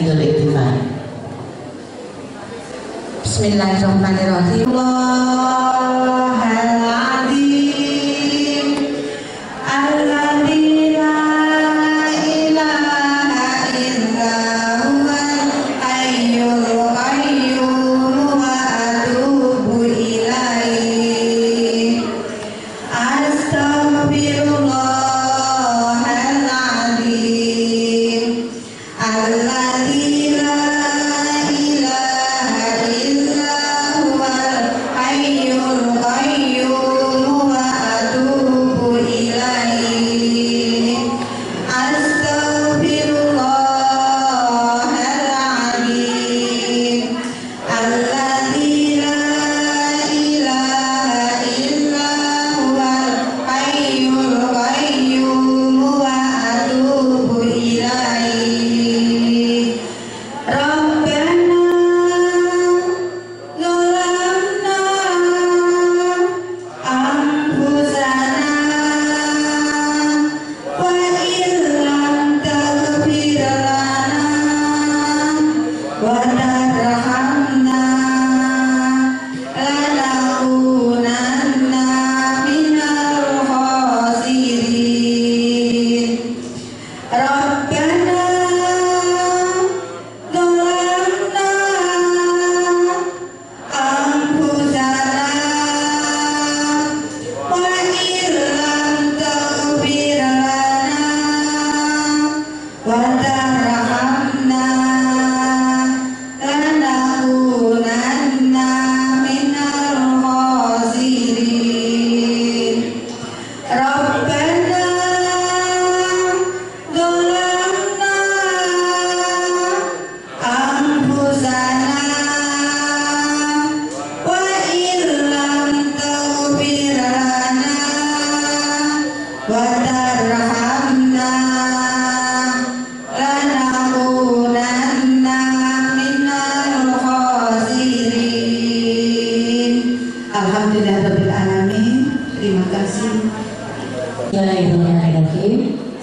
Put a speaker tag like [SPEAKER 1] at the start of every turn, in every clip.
[SPEAKER 1] tahiyatul iktifal.
[SPEAKER 2] Bismillahirrahmanirrahim.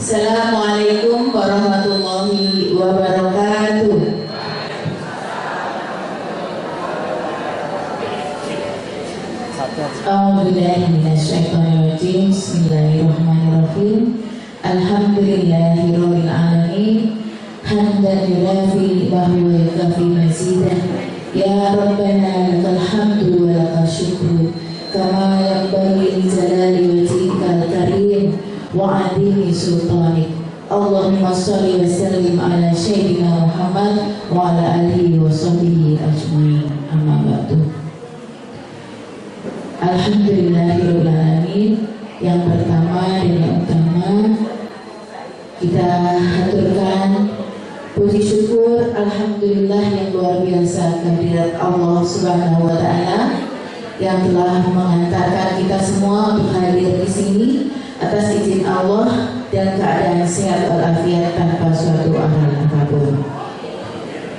[SPEAKER 1] Assalamualaikum warahmatullahi wabarakatuh. A'udzubillahiminasyaitonirrajim. Bismillahirrahmanirrahim. Alhamdulillahirabbil alamin. Hamdan yunafi wa huwa yukafi mazidah. Ya Rabbana lakal hamdu wa lakal syukru kama yanbaghi li jalali wajhikal karim wa 'azimi sultanik. Allahumma shalli wa sallim ala sayyidina Muhammad wa ala alihi wa sahbihi ajmain. Amma ba'du. Alhamdulillahirabbil alamin. Yang pertama dan yang utama kita haturkan puji syukur alhamdulillah yang luar biasa kehadirat Allah Subhanahu wa taala yang telah mengantarkan kita semua untuk hadir di sini atas izin Allah dan keadaan sehat walafiat tanpa suatu aral apapun.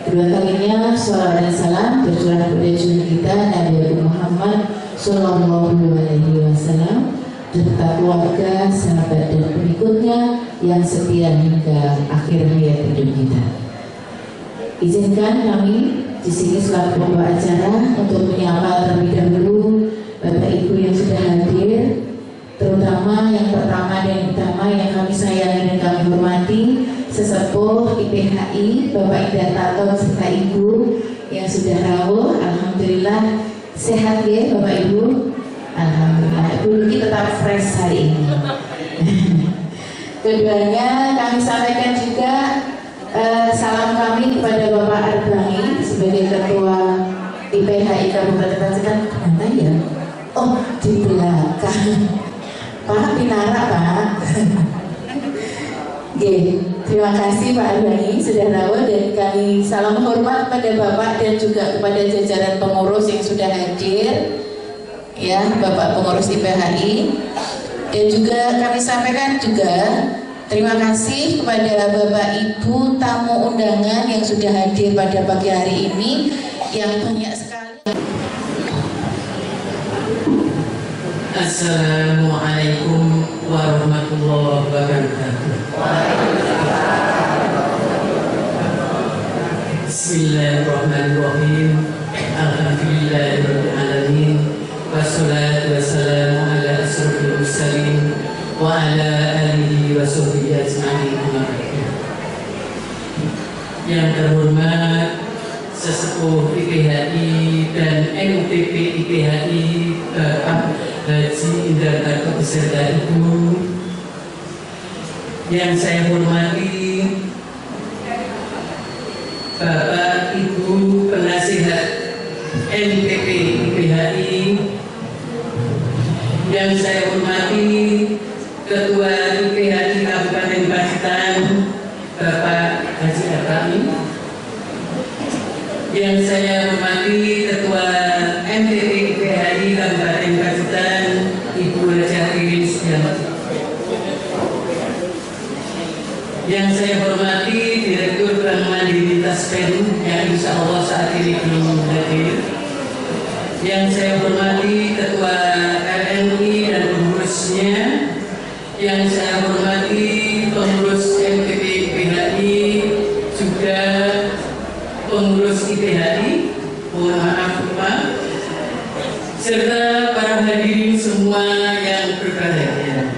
[SPEAKER 1] Kedua kalinya salawat dan salam tercurah pada junjungan kita Nabi Muhammad Sallallahu Alaihi Wasallam serta keluarga, sahabat dan pengikutnya yang setia hingga akhir hayat hidup kita. Izinkan kami di sini selaku pembawa acara untuk menyapa terlebih dahulu Bapak Ibu yang sudah hadir, terutama yang pertama dan utama yang kami sayangi dan kami hormati sesepuh IPHI Bapak Ida Taton serta Ibu yang sudah rawuh. Alhamdulillah sehat ya Bapak Ibu. Alhamdulillah, Bu Luki tetap fresh hari ini. Keduanya kami sampaikan juga salam kami kepada Bapak Arbangi sebagai Ketua IPHI Kabupaten Pacitan. Mana ya? Oh, di belakang. Pak Pinara, Pak. Oke, terima kasih Pak Arbangi sudah rawuh dan kami salam hormat pada Bapak dan juga kepada jajaran pengurus yang sudah hadir. Ya, Bapak pengurus IPHI, dan juga kami sampaikan juga terima kasih kepada Bapak Ibu tamu undangan yang sudah hadir pada pagi hari ini yang banyak sekali.
[SPEAKER 3] Assalamualaikum warahmatullahi wabarakatuh. yang terhormat Sesepuh IPHI dan MUPP IPHI Bapak Haji Indarto beserta Ibu, yang saya hormati Bapak Ibu penasihat MUPP IPHI, yang saya hormati Ketua IPHI Kabupaten Pacitan Bapak Haji Atami, yang saya hormati Ketua MPP IPHI Kabupaten Pacitan Ibu Haja Ririn Sugianti, yang saya hormati Direktur Bank Mandiri Taspen yang insya Allah saat ini belum hadir, yang saya hormati Ketua RNI dan pengurusnya, yang saya hormati pengurus MPP IPHI, juga pengurus IPHI, mohon maaf Pak, serta para hadirin semua yang berbahagia.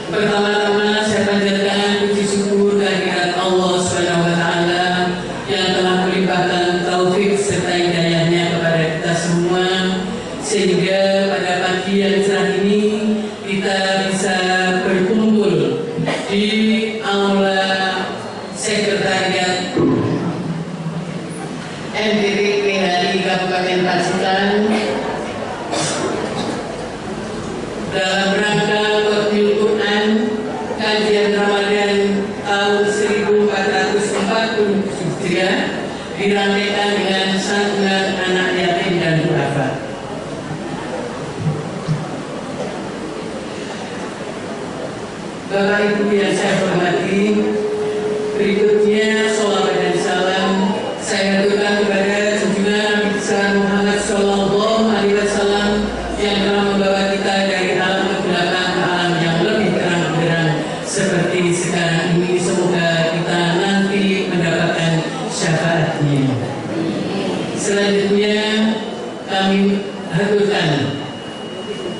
[SPEAKER 3] Pertama-tama saya panjatkan puji syukur kehadirat Allah SWT yang telah melimpahkan taufik serta hidayahnya kepada kita semua, sehingga pada pagi yang cerah ini kita bisa berkumpul di aula sekretariat MPP IPHI Kabupaten Pacitan dalam rangka Qadmil Quran kajian Ramadan tahun 1440 Hijriah, dirangkaikan dengan santunan anak yatim dan duafa. Bapak Ibu yang saya hormati, berikutnya sholawat dan salam saya aturkan kepada junjungan Nabi besar Muhammad Sallallahu Alaihi Wasallam yang telah membawa kita dari alam kegelapan ke alam yang lebih terang benderang seperti sekarang ini. Semoga kita nanti mendapatkan syafaatnya. Selanjutnya kami haturkan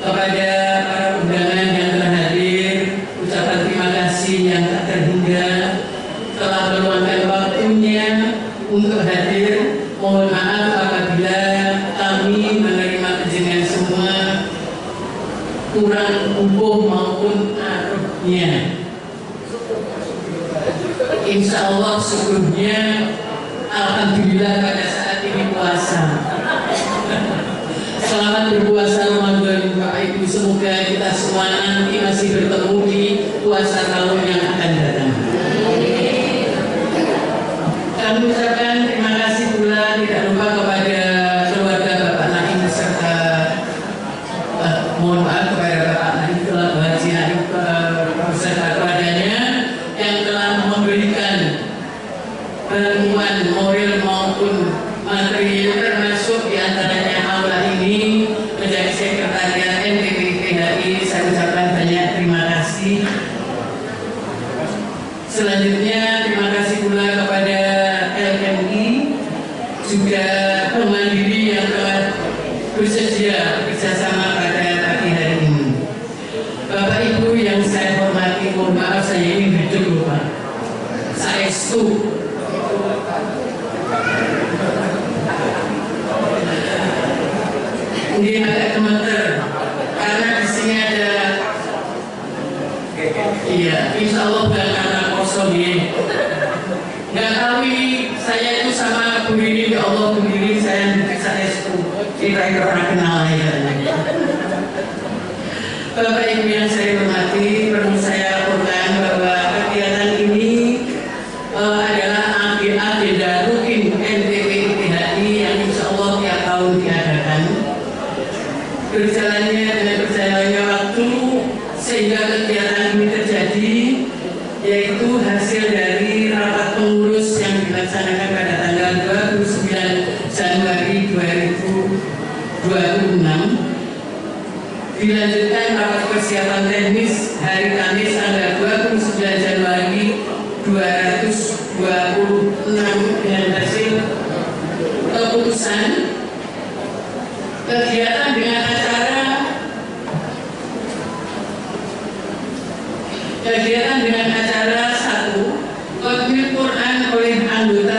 [SPEAKER 3] kepada para undangan yang telah hadir ucapan terima kasih yang tak terhingga telah meluangkan waktunya untuk hadir. Mohon maaf apabila kami menerima panjenengan semua kurang umpuh maupun arupnya. Insya Allah syukurnya alhamdulillah pada saat ini puasa. Selamat berpuasa Ramadan Bapak Ibu, semoga kita semua nanti masih bertemu di puasa tahun yang akan datang. Kami ucapkan terima kasih pula tidak lupa kepada keluarga Bapak Naim serta mohon maaf kepada Bapak Naim, Bapak Haji Naim beserta keluarganya yang telah memberikan bantuan moral maupun material, termasuk diantaranya aula ini menjadi sekretariat MPP IPHI. Saya ucapkan banyak terima kasih. Selanjutnya terima kasih pula kepada LMI, juga Bank Mandiri yang telah bersedia bekerjasama pada pagi hari ini. Bapak Ibu yang saya hormati, mohon maaf saya ini duduk lupa. Saya setuju. Ini agak gemeter karena di sini ada, iya, insya Allah bukan karena kosong ini. Nggak tahu ini saya itu sama Bu Rini, ya Allah Bu Rini saya itu kita pernah kenal ya. Bapak Ibu yang saya hormati, perlu saya laporkan bahwa kegiatan ini adalah agenda rutin MPP IPHI yang insya Allah tiap tahun diadakan. Berjalannya dengan berjalannya waktu sehingga kegiatan ini terjadi, yaitu hasil dari rapat pengurus yang dilaksanakan pada tanggal 29 Januari 2026, dilanjutkan rapat persiapan teknis hari Kamis tanggal 29 Januari 2026 dengan hasil keputusan kegiatan dengan acara 1. Qadmil Quran oleh anggota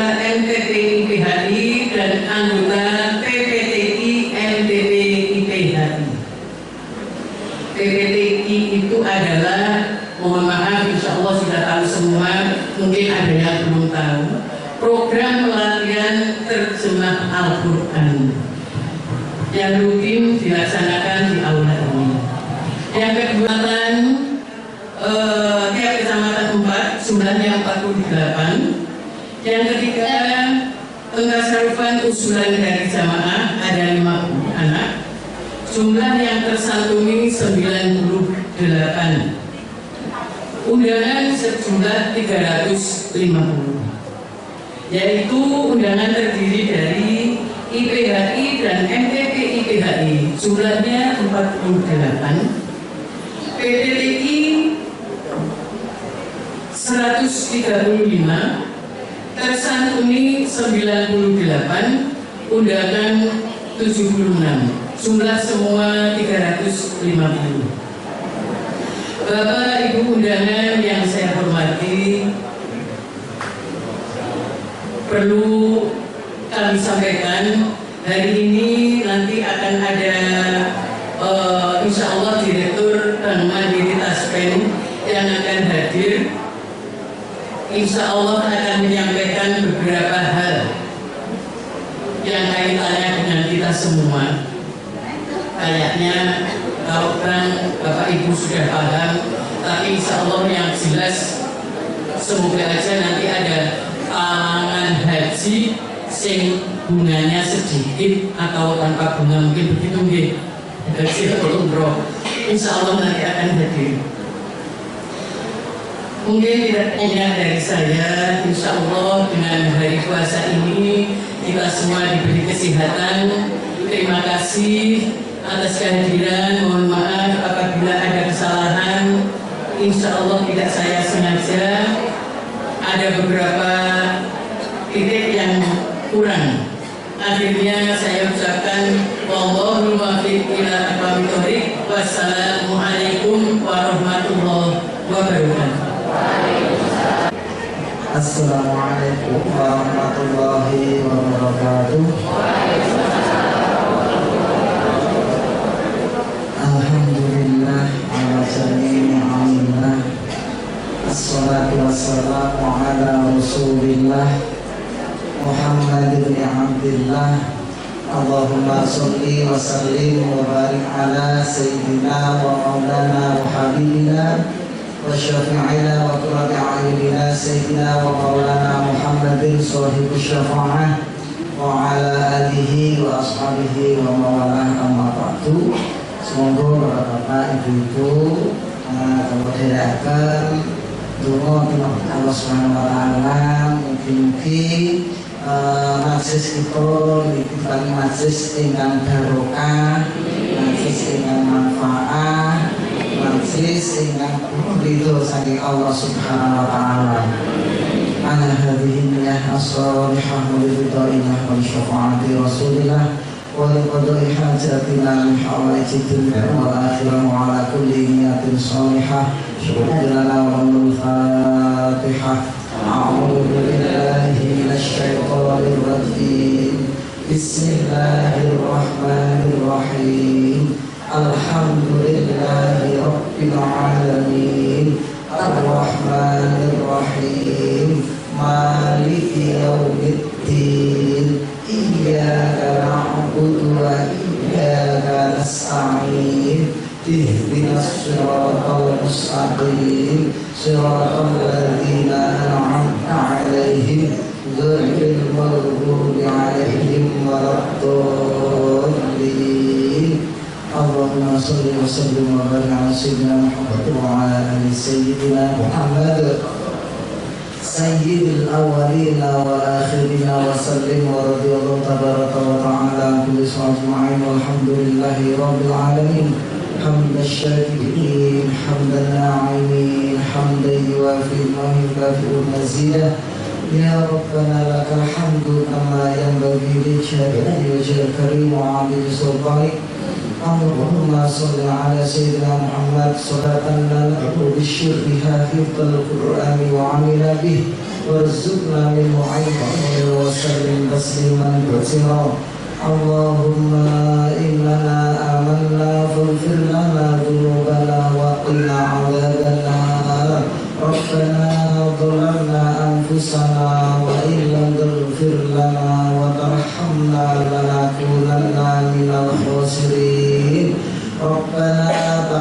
[SPEAKER 3] program pelatihan terjemah Al-Quran yang rutin dilaksanakan di aula ini. Yang kedua, tiap kecamatan 4, jumlahnya 48. Yang ketiga, pentasarufan usulan dari jamaah ada 50 anak. Jumlah yang tersantuni 98. Undangan sejumlah 350. Yaitu undangan terdiri dari IPHI dan MTP IPHI, jumlahnya 48. PTTI 135, tersantuni 98, undangan 76, jumlah semua 350. Bapak Ibu undangan yang saya hormati, perlu kami sampaikan, hari ini nanti akan ada insya Allah Direktur Bank Mandiri Taspen yang akan hadir. Insya Allah akan menyampaikan beberapa hal yang kaitannya dengan kita semua. Kayaknya kalau Bapak Ibu sudah paham, tapi insya Allah yang jelas semoga aja nanti ada pangan haji sing bunganya sedikit atau tanpa bunga, mungkin begitu nggih. Haji atau umroh, insya Allah nanti akan hadir. Mungkin tidak hanya dari saya, insya Allah dengan hari puasa ini kita semua diberi kesehatan. Terima kasih atas kehadiran. Mohon maaf apabila ada kesalahan. Insya Allah tidak saya sengaja. Ada beberapa titik yang kurang. Akhirnya saya ucapkan wallahul muwaffiq ila aqwamit thoriq. Wassalamualaikum warahmatullahi wabarakatuh.
[SPEAKER 4] Assalamualaikum warahmatullahi wabarakatuh. Alhamdulillah ala jami'i ni'amillah. Assalatu wassalamu ala Rasulillah Muhammad ibn Abdillah. Allahumma salli wa sallim wa barik ala sayyidina wa maulana wa habibina wa syafi'ina wa qurrati a'yunina sayyidina wa maulana Muhammadin sahibu syafa'ah wa ala alihi wa ashabihi wa mawalah amma ba'du. Semoga bapak-bapak, ibu-ibu kemudian donga Allah Subhanahu wa taala mugi-mugi majlis kita diberikan majlis ingkang barokah, majlis ingkang manfaat, majlis ingkang ridho saking Allah Subhanahu wa taala. Ala hadhihi niyyah as-salihah wa ridhaillah wa syafaati Rasulillah wa qada'i hajatina min hawaiji dunya wal akhirah wa ala kulli niyatin salihah. Syukur lana wa al-Fatihah. أعوذ بالله من الشيطان الرجيم. بسم الله الرحمن الرحيم. الحمد لله رب العالمين الرحمن الرحيم مالك يوم الدين إياك نعبد وإياك نستعين اهدنا الصراط المستقيم صراط الذين أنعمت عليهم غير المغضوب عليهم ولا الضالين. اللهم صل وسلم وبارك على سيدنا محمد وعلى آل سيدنا محمد سيد الأولين والآخرين وسلم ورضي الله تبارك وتعالى عن كل أجمعين والحمد لله رب العالمين. حمد الشاكرين حمد الناعمين حمدا يوافي ويكافئ مزيدا. يا ربنا لك الحمد كما ينبغي لجلال وجهك الكريم وعظيم سلطانك. اللهم صل على سيدنا محمد صلاة لا نقول بالشر بها حفظ القرآن وعمل به وارزقنا منه عيبا وسلم تسليما كثيرا. اللهم إننا آمنا فاغفر لنا ذنوبنا وقنا عذاب النار. ربنا ظلمنا أنفسنا وإن لم تغفر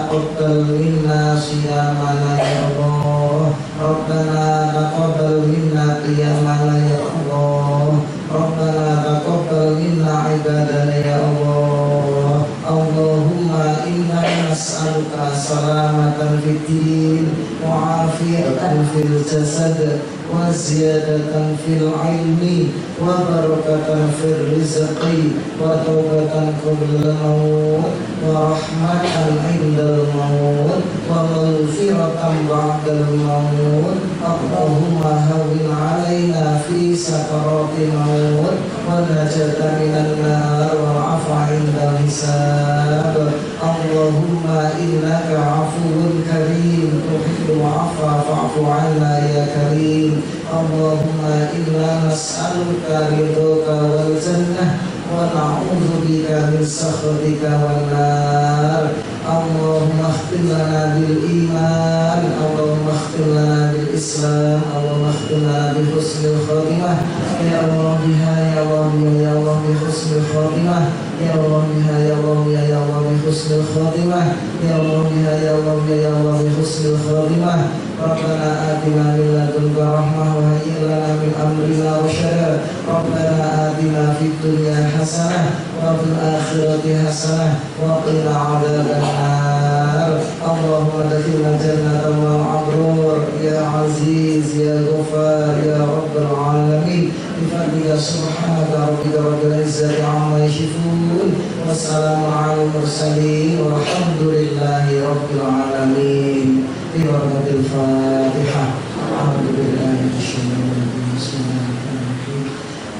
[SPEAKER 4] taqabbal minna siyamana ya Allah. Rabbana taqabbal minna qiyamana ya Allah. Rabbana taqabbal minna ibadana ya Allah. Allahumma inna nas'aluka salamatan fid din wa afiyatan fil jasad wa ziyadatan fil ilmi wa barakatan fil rizqi wa taubatan qabla maut wa rahmatan indal maut wa maghfiratan ba'dal maut. Allahumma hawwin alaina fi sakaratil maut wa najatan minan nar wa afa indal hisab. Allahumma innaka afuwun karim tuhibbul afwa fa'fu 'anna ya karim. Allahumma inna nas'aluka ridhaka wal jannah wa na'udzu bika min sakhatika wan nar. Allahumma ikhtim lana bil iman, Allahumma ikhtim lana bil islam, Allahumma ikhtim lana bi husnil khatimah. Ya Allah biha ya Allah ya Allah bi husnil khatimah. Ya Allah biha ya Allah ya Allah bi husnil khatimah. Ya Allah biha ya Allah ya Allah bi husnil khatimah. Rabbana atina min ladunka rahmah wa hayyi lana min amrina rasyada. Rabbana atina fid dunya hasanah wa fil akhirati hasanah wa qina adzaban nar. Allahumma adkhilna jannata wal abrur ya aziz ya ghafar ya rabbal alamin. Bifadlika subhanaka rabbika rabbil izzati amma yasifun wa salamun alal mursalin walhamdulillahi rabbil alamin. بورد الفاتحة. أعوذ بالله من الشيطان الرجيم. بسم الله الرحمن الرحيم.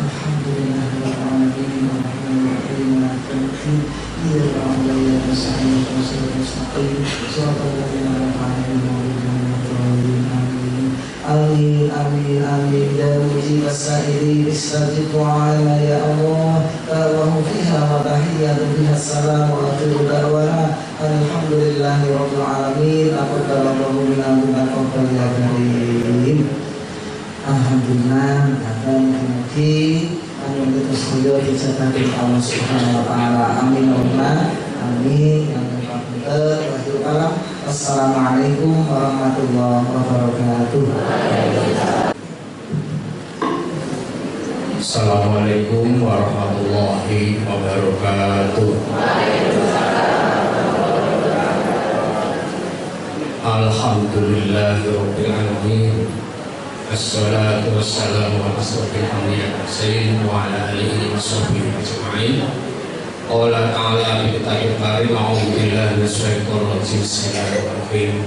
[SPEAKER 4] الحمد لله رب العالمين الرحمن الرحيم مالك يوم الدين. إياك نعبد وإياك نستعين اهدنا الصراط المستقيم صراط الذين أنعمت عليهم غير المغضوب عليهم آمين. آمين آمين آمين. يا مجيب السائلين استجب دعاءنا يا الله. الله فيها وتحية فيها السلام وآخر دعوانا الحمد لله رب العالمين. Aqballallahu minna wa taqabbal ya karim. Alhamdulillah, mugi-mugi anu kita sedaya dicetakin Allah Subhanahu wa taala. Amin Allahumma amin. Assalamualaikum warahmatullahi wabarakatuh.
[SPEAKER 5] Assalamualaikum warahmatullahi wabarakatuh. Alhamdulillahirabbil alamin. Assalatu wassalamu ala asyrofil anbiya'i wal mursalin wa ala alihi washabbihi ajma'in. Qala ta'ala bi kitabih karim a'udzu billahi minasyaitonir rajim. Bismillahirrahmanirrahim.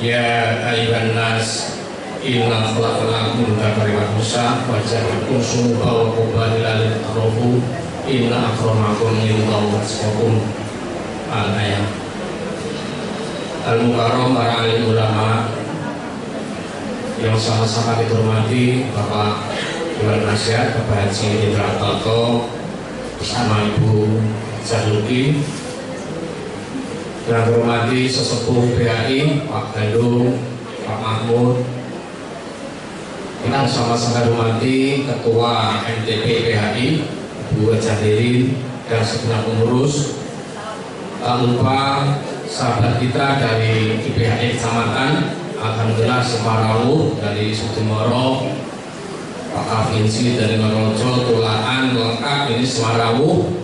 [SPEAKER 5] Ya ayyuhan nas inna khalaqnakum min dzakarin wa unsa wa ja'alnakum syu'uban wa qabaila lita'arafu inna akramakum indallahi atqakum. Al-ayat. Al-Mukarram para alim ulama yang sama-sama dihormati Bapak Dewan Nasihat Bapak Haji Indra Toto bersama Ibu Zahluki, yang dihormati sesepuh PHI Pak Gandung, Pak Mahmud, kita sama-sama dihormati Ketua MTP PHI Ibu Jadirin dan segenap pengurus. Tak lupa sahabat kita dari IPHI Kecamatan, alhamdulillah Semarawu dari Sudimoro, Pak Kavinsi dari Ngorojo, Tulaan lengkap ini Semarawu.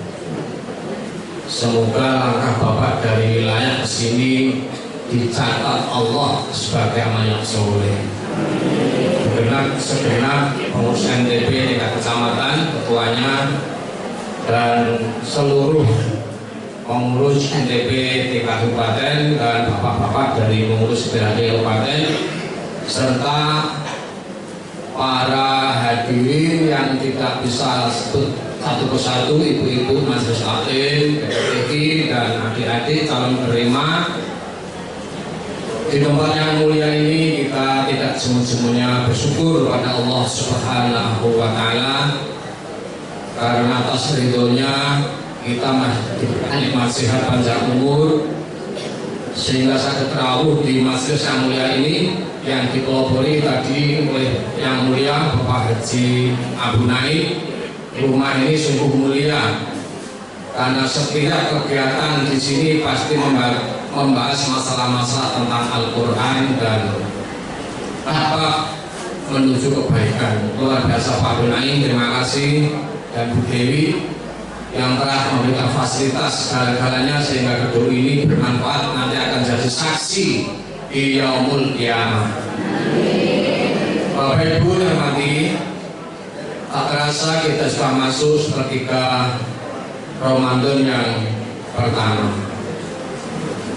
[SPEAKER 5] Semoga langkah Bapak dari wilayah kesini dicatat Allah sebagai amal yang soleh. Segenap pengurus NTP tingkat kecamatan, ketuanya dan seluruh pengurus NTP tingkat kabupaten dan bapak-bapak dari pengurus PHI kabupaten serta para hadirin yang tidak bisa sebut satu persatu, ibu-ibu majelis taklim, PPTK dan adik-adik calon penerima. Di tempat yang mulia ini kita tidak semu-semuanya bersyukur pada Allah Subhanahu wa taala karena atas ridhonya kita nikmat sehat panjang umur sehingga sakit rawuh di majelis yang mulia ini yang dipelopori tadi oleh yang mulia Bapak Haji Abu Naik. Rumah ini sungguh mulia karena setiap kegiatan di sini pasti membahas masalah-masalah tentang Al-Quran dan apa menuju kebaikan. Luar biasa Pak Gunain, terima kasih, dan Bu Dewi yang telah memberikan fasilitas segala-galanya sehingga gedung ini bermanfaat, nanti akan jadi saksi di Yaumul Qiyamah. Bapak Ibu yang nanti tak terasa kita sudah masuk seketika Ramadan yang pertama.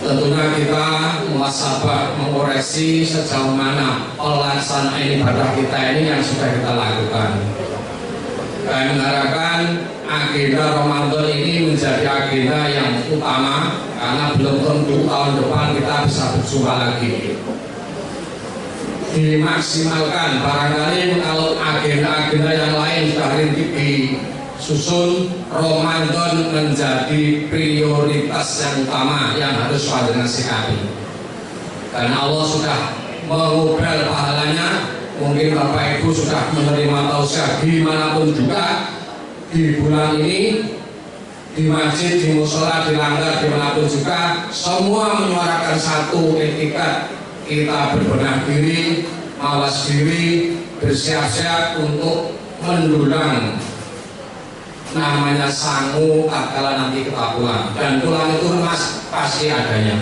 [SPEAKER 5] Tentunya kita muhasabah mengoreksi sejauh mana pelaksanaan ibadah kita ini yang sudah kita lakukan. Kami mengharapkan agenda Ramadan ini menjadi agenda yang utama, karena belum tentu tahun depan kita bisa berjumpa lagi. Dimaksimalkan, barangkali kalau agenda-agenda yang lain sudah rintik disusun, Ramadan menjadi prioritas yang utama yang harus panjenengan sikapi. Karena Allah sudah mengubah pahalanya. Mungkin Bapak Ibu sudah menerima tausiah dimanapun juga di bulan ini, di masjid, di musola, di langgar, dimanapun juga, semua menyuarakan satu etikat. Kita berbenah diri, mawas diri, bersiap-siap untuk mendulang namanya sangu tatkala nanti kita pulang, dan pulang itu mas pasti adanya.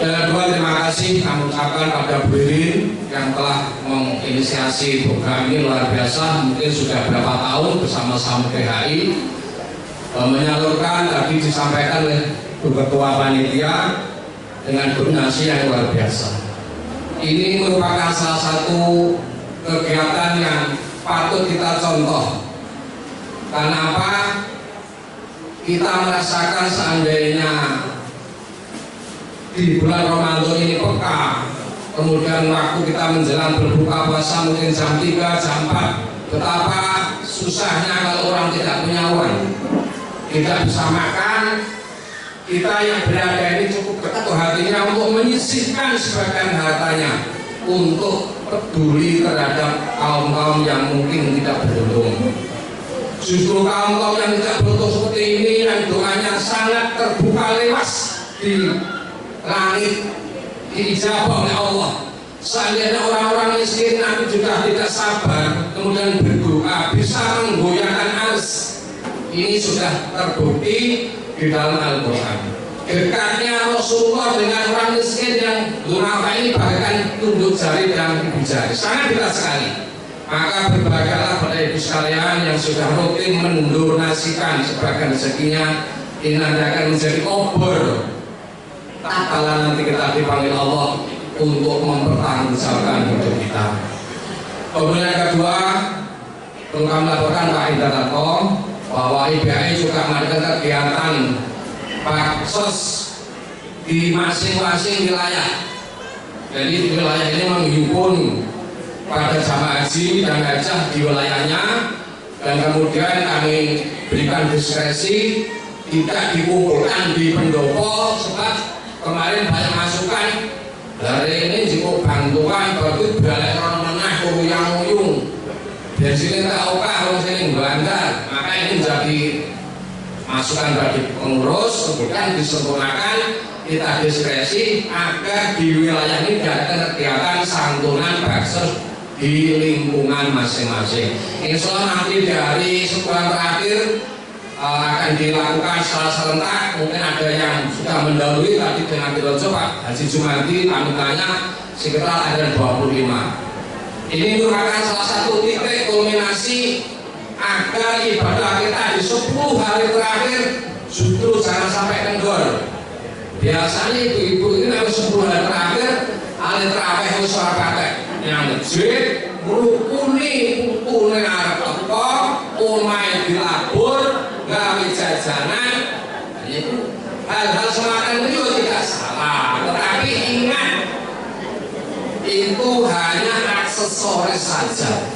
[SPEAKER 5] Yang kedua, terima kasih kami ucapkan pada Bu Irin yang telah menginisiasi program ini luar biasa, mungkin sudah berapa tahun bersama-sama PHI menyalurkan, tadi disampaikan oleh Bu Ketua Panitia dengan donasi yang luar biasa. Ini merupakan salah satu kegiatan yang patut kita contoh. Karena apa? Kita merasakan seandainya di bulan Ramadan ini peka, kemudian waktu kita menjelang berbuka puasa mungkin jam 3, jam 4, betapa susahnya kalau orang tidak punya uang, tidak bisa makan. Kita yang berada ini cukup ketuk hatinya untuk menyisihkan sebagian hartanya untuk peduli terhadap kaum-kaum yang mungkin tidak beruntung. Justru kaum-kaum yang tidak beruntung seperti ini yang doanya sangat terbuka lewas di langit, diijabah oleh Allah. Seandainya orang-orang miskin nanti juga tidak sabar kemudian berdoa, bisa menggoyahkan ars. Ini sudah terbukti di dalam Al-Quran. Dekatnya Rasulullah dengan orang miskin yang durhaka ini bagaikan tunduk jari dan ibu jari, sangat dekat sekali. Maka berbahagialah pada ibu sekalian yang sudah rutin mendonasikan sebagian rezekinya. Ini nanti akan menjadi obor tak kala nanti kita dipanggil Allah untuk mempertanggungjawabkan hidup kita. Kemudian yang kedua, perlu kami laporkan Pak Indarto bahwa IBAI juga mengadakan kegiatan baksos di masing-masing wilayah. Jadi di wilayah ini menghimpun pada jamaah haji dan hajah di wilayahnya, dan kemudian kami berikan diskresi tidak dikumpulkan di pendopo, sebab kemarin banyak masukan dari ini cukup bantuan berarti balik orang menah kuyang-kuyung dari sini tak oka, orang sini bandar. Maka ini menjadi masukan bagi pengurus, kemudian disempurnakan, kita diskresi agar di wilayah ini ada kegiatan santunan baksos di lingkungan masing-masing. Insya Allah nanti dari sebulan terakhir akan dilakukan secara serentak. Mungkin ada yang sudah mendahului tadi dengan Kirojo Pak Haji Jumadi, kami tanya sekitar ada 25. Ini merupakan salah satu titik kulminasi agar ibadah kita di 10 hari terakhir justru jangan sampai kendor. Biasanya ibu-ibu ini harus 10 hari terakhir alih terawih usaha pakai yang masjid merukuni putune arep teko, omahe dilabur, gawe jajanan. Itu hal-hal semacam itu tidak salah, tetapi ingat itu hanya aksesoris saja.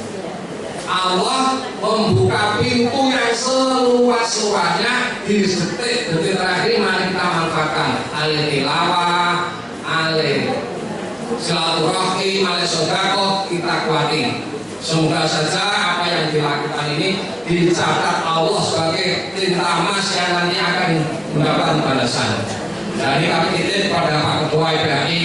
[SPEAKER 5] Allah membuka pintu yang seluas-luasnya di detik-detik terakhir. Mari kita manfaatkan alih tilawah, alih silaturahim, alih sedekah kita kuati. Semoga saja apa yang yang dilakukan ini dicatat Allah sebagai tinta emas yang nanti akan mendapat balasan. Jadi kami titip pada Pak Ketua IPAI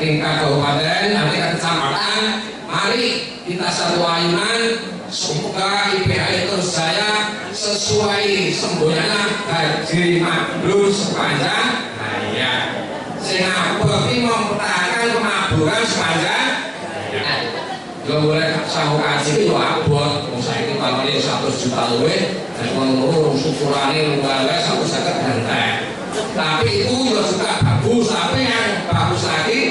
[SPEAKER 5] tingkat kabupaten, nanti kecamatan, mari kita satu ayunan, semoga IPAI terus jaya sesuai semboyannya haji mabrur sepanjang hayat. Sehingga bagi mempertahankan kemakburan sepanjang hayat. Gak boleh sama kaji itu abot, saya itu kalau ini 100 juta lebih, dan kalau syukurannya mulai 150 ganteng. Tapi itu juga bagus, tapi yang bagus lagi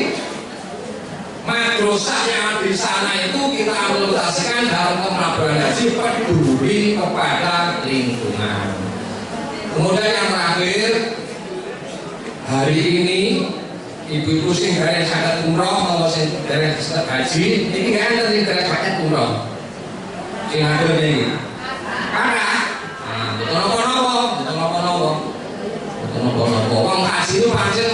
[SPEAKER 5] madrasah yang di sana itu kita implementasikan dalam kemakburan haji peduli kepada lingkungan. Kemudian yang terakhir, hari ini ibu-ibu sing dari zakat umroh mau sing dari zakat haji ini kan dari zakat umroh sing ada ini karena betul nopo wong haji itu pancen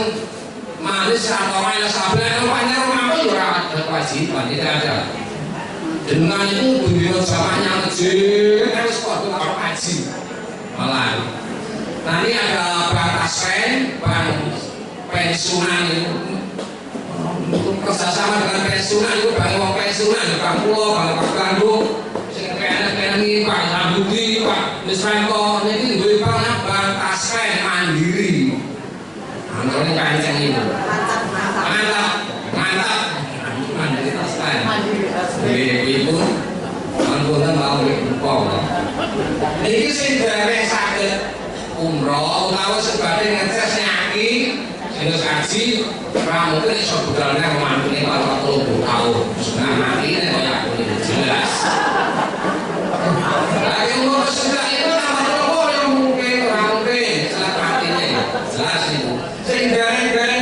[SPEAKER 5] manis atau manis sabar pancen rumahku juga ada kewajiban tidak ada dengan itu dunia zamannya kecil harus waktu haji malah nanti ada bank taspen, bank pensiunan itu kerjasama dengan pensiunan itu bank uang pensiunan bank pulau, bank Bandung PNI, Pak Sambuti, Pak Misranto ini duit bank taspen mandiri antara kanceng itu mantap mandiri taspen ibu mantunan mau impor ini sih dari sakit umroh utawa sebagai ngetes nyaki sehingga kaji mungkin sebetulnya memantuni kalau 30 tahun nah mati ini kayak aku ini jelas lagi umur sebelah itu nama telepon yang mungkin jelas matinya jelas itu sehingga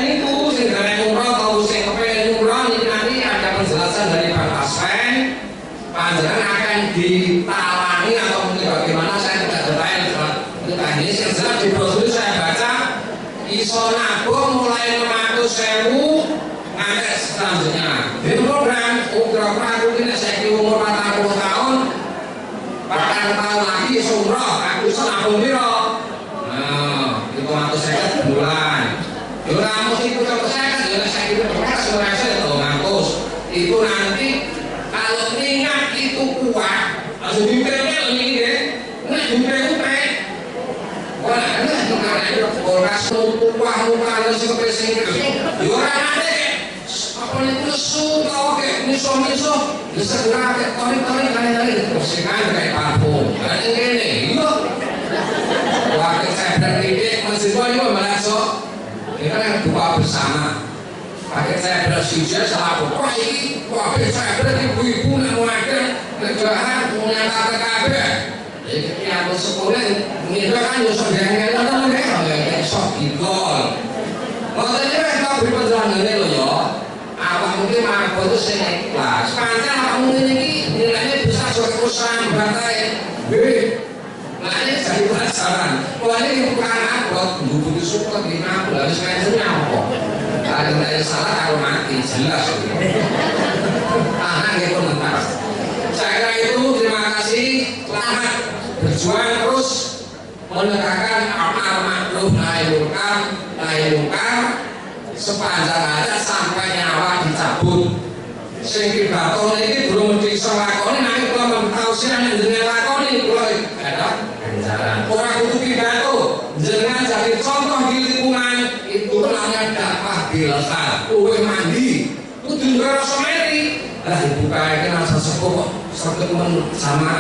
[SPEAKER 5] itu sehingga umroh atau sehingga umroh ini nanti ada penjelasan dari Pak Taspen panjangan akan ditalangi atau mungkin bagaimana saya tidak detail teknis yang jelas di brosur saya baca iso nabung mulai 500.000 ngantek selanjutnya di program aku ini saya umur 40 tahun 40 tahun lagi iso umroh aku iso nabung biro nah itu 150 bulan itu ramus itu kalau saya kan jelas saya itu bekas merasa itu nanti kalau niat itu kuat harus dipilih ini deh nah dipilih wah, ini karena orang tumpah muka si kepesing itu orang ada apa itu suka oke miso bisa gerak tarik kali bersihkan kayak parfum dan ini itu waktu saya berdidik mahasiswa juga merasuk kita yang buka bersama pakai saya bersijil salah wah ini waktu saya berdidik ibu-ibu yang mengajar negara menyatakan kabeh jadi aku sekolah ini kan Yusuf yang ngelak kayak sok gigol makanya kita beri penjelasan ini loh ya apa mungkin aku itu seneklas panjang kamu ini nilainya bisa suatu perusahaan batai makanya jadi pelajaran wah ini bukan aku buku suka di aku harus mengenai apa ada yang salah kalau mati jelas tahan gitu mentar saya kira itu terima kasih selamat berjuang terus menegakkan amar ma'ruf nahi munkar sepanjang ada sampai nyawa dicabut sing pidato ini belum bisa lakoni nanti kalau mentausiah yang jenengan lakoni kalau ada ganjaran orang butuh pidato jenengan jadi contoh di lingkungan itu namanya dakwah bilhal uwe mandi kudu ngerasa meri lah dibuka ini rasa sepuh serta teman sama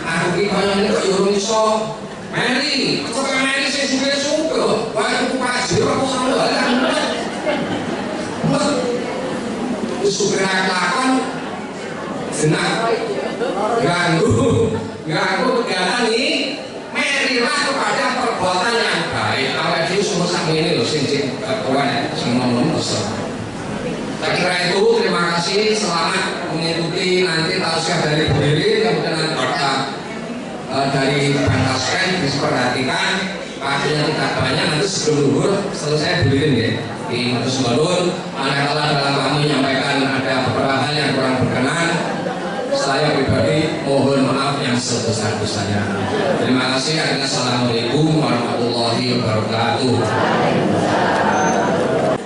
[SPEAKER 5] aku ini kaya ini kok yurung iso meri aku kaya meri saya suka wah itu pajir aku sama itu suka lakon senang ganggu kegiatan ini merilah kepada perbuatan yang baik awal itu semua sama ini loh sing kawan ya sing ngomong saya kira itu terima kasih selamat mengikuti nanti tausiah dari Bu Lili kemudian nanti kita dari Bantasken diperhatikan pastinya tidak banyak nanti sebelum luhur selesai Bu Lili ya di Matus Balun kalau dalam kami menyampaikan ada beberapa hal yang kurang berkenan Saya pribadi mohon maaf yang sebesar-besarnya. Terima kasih. Assalamualaikum warahmatullahi wabarakatuh.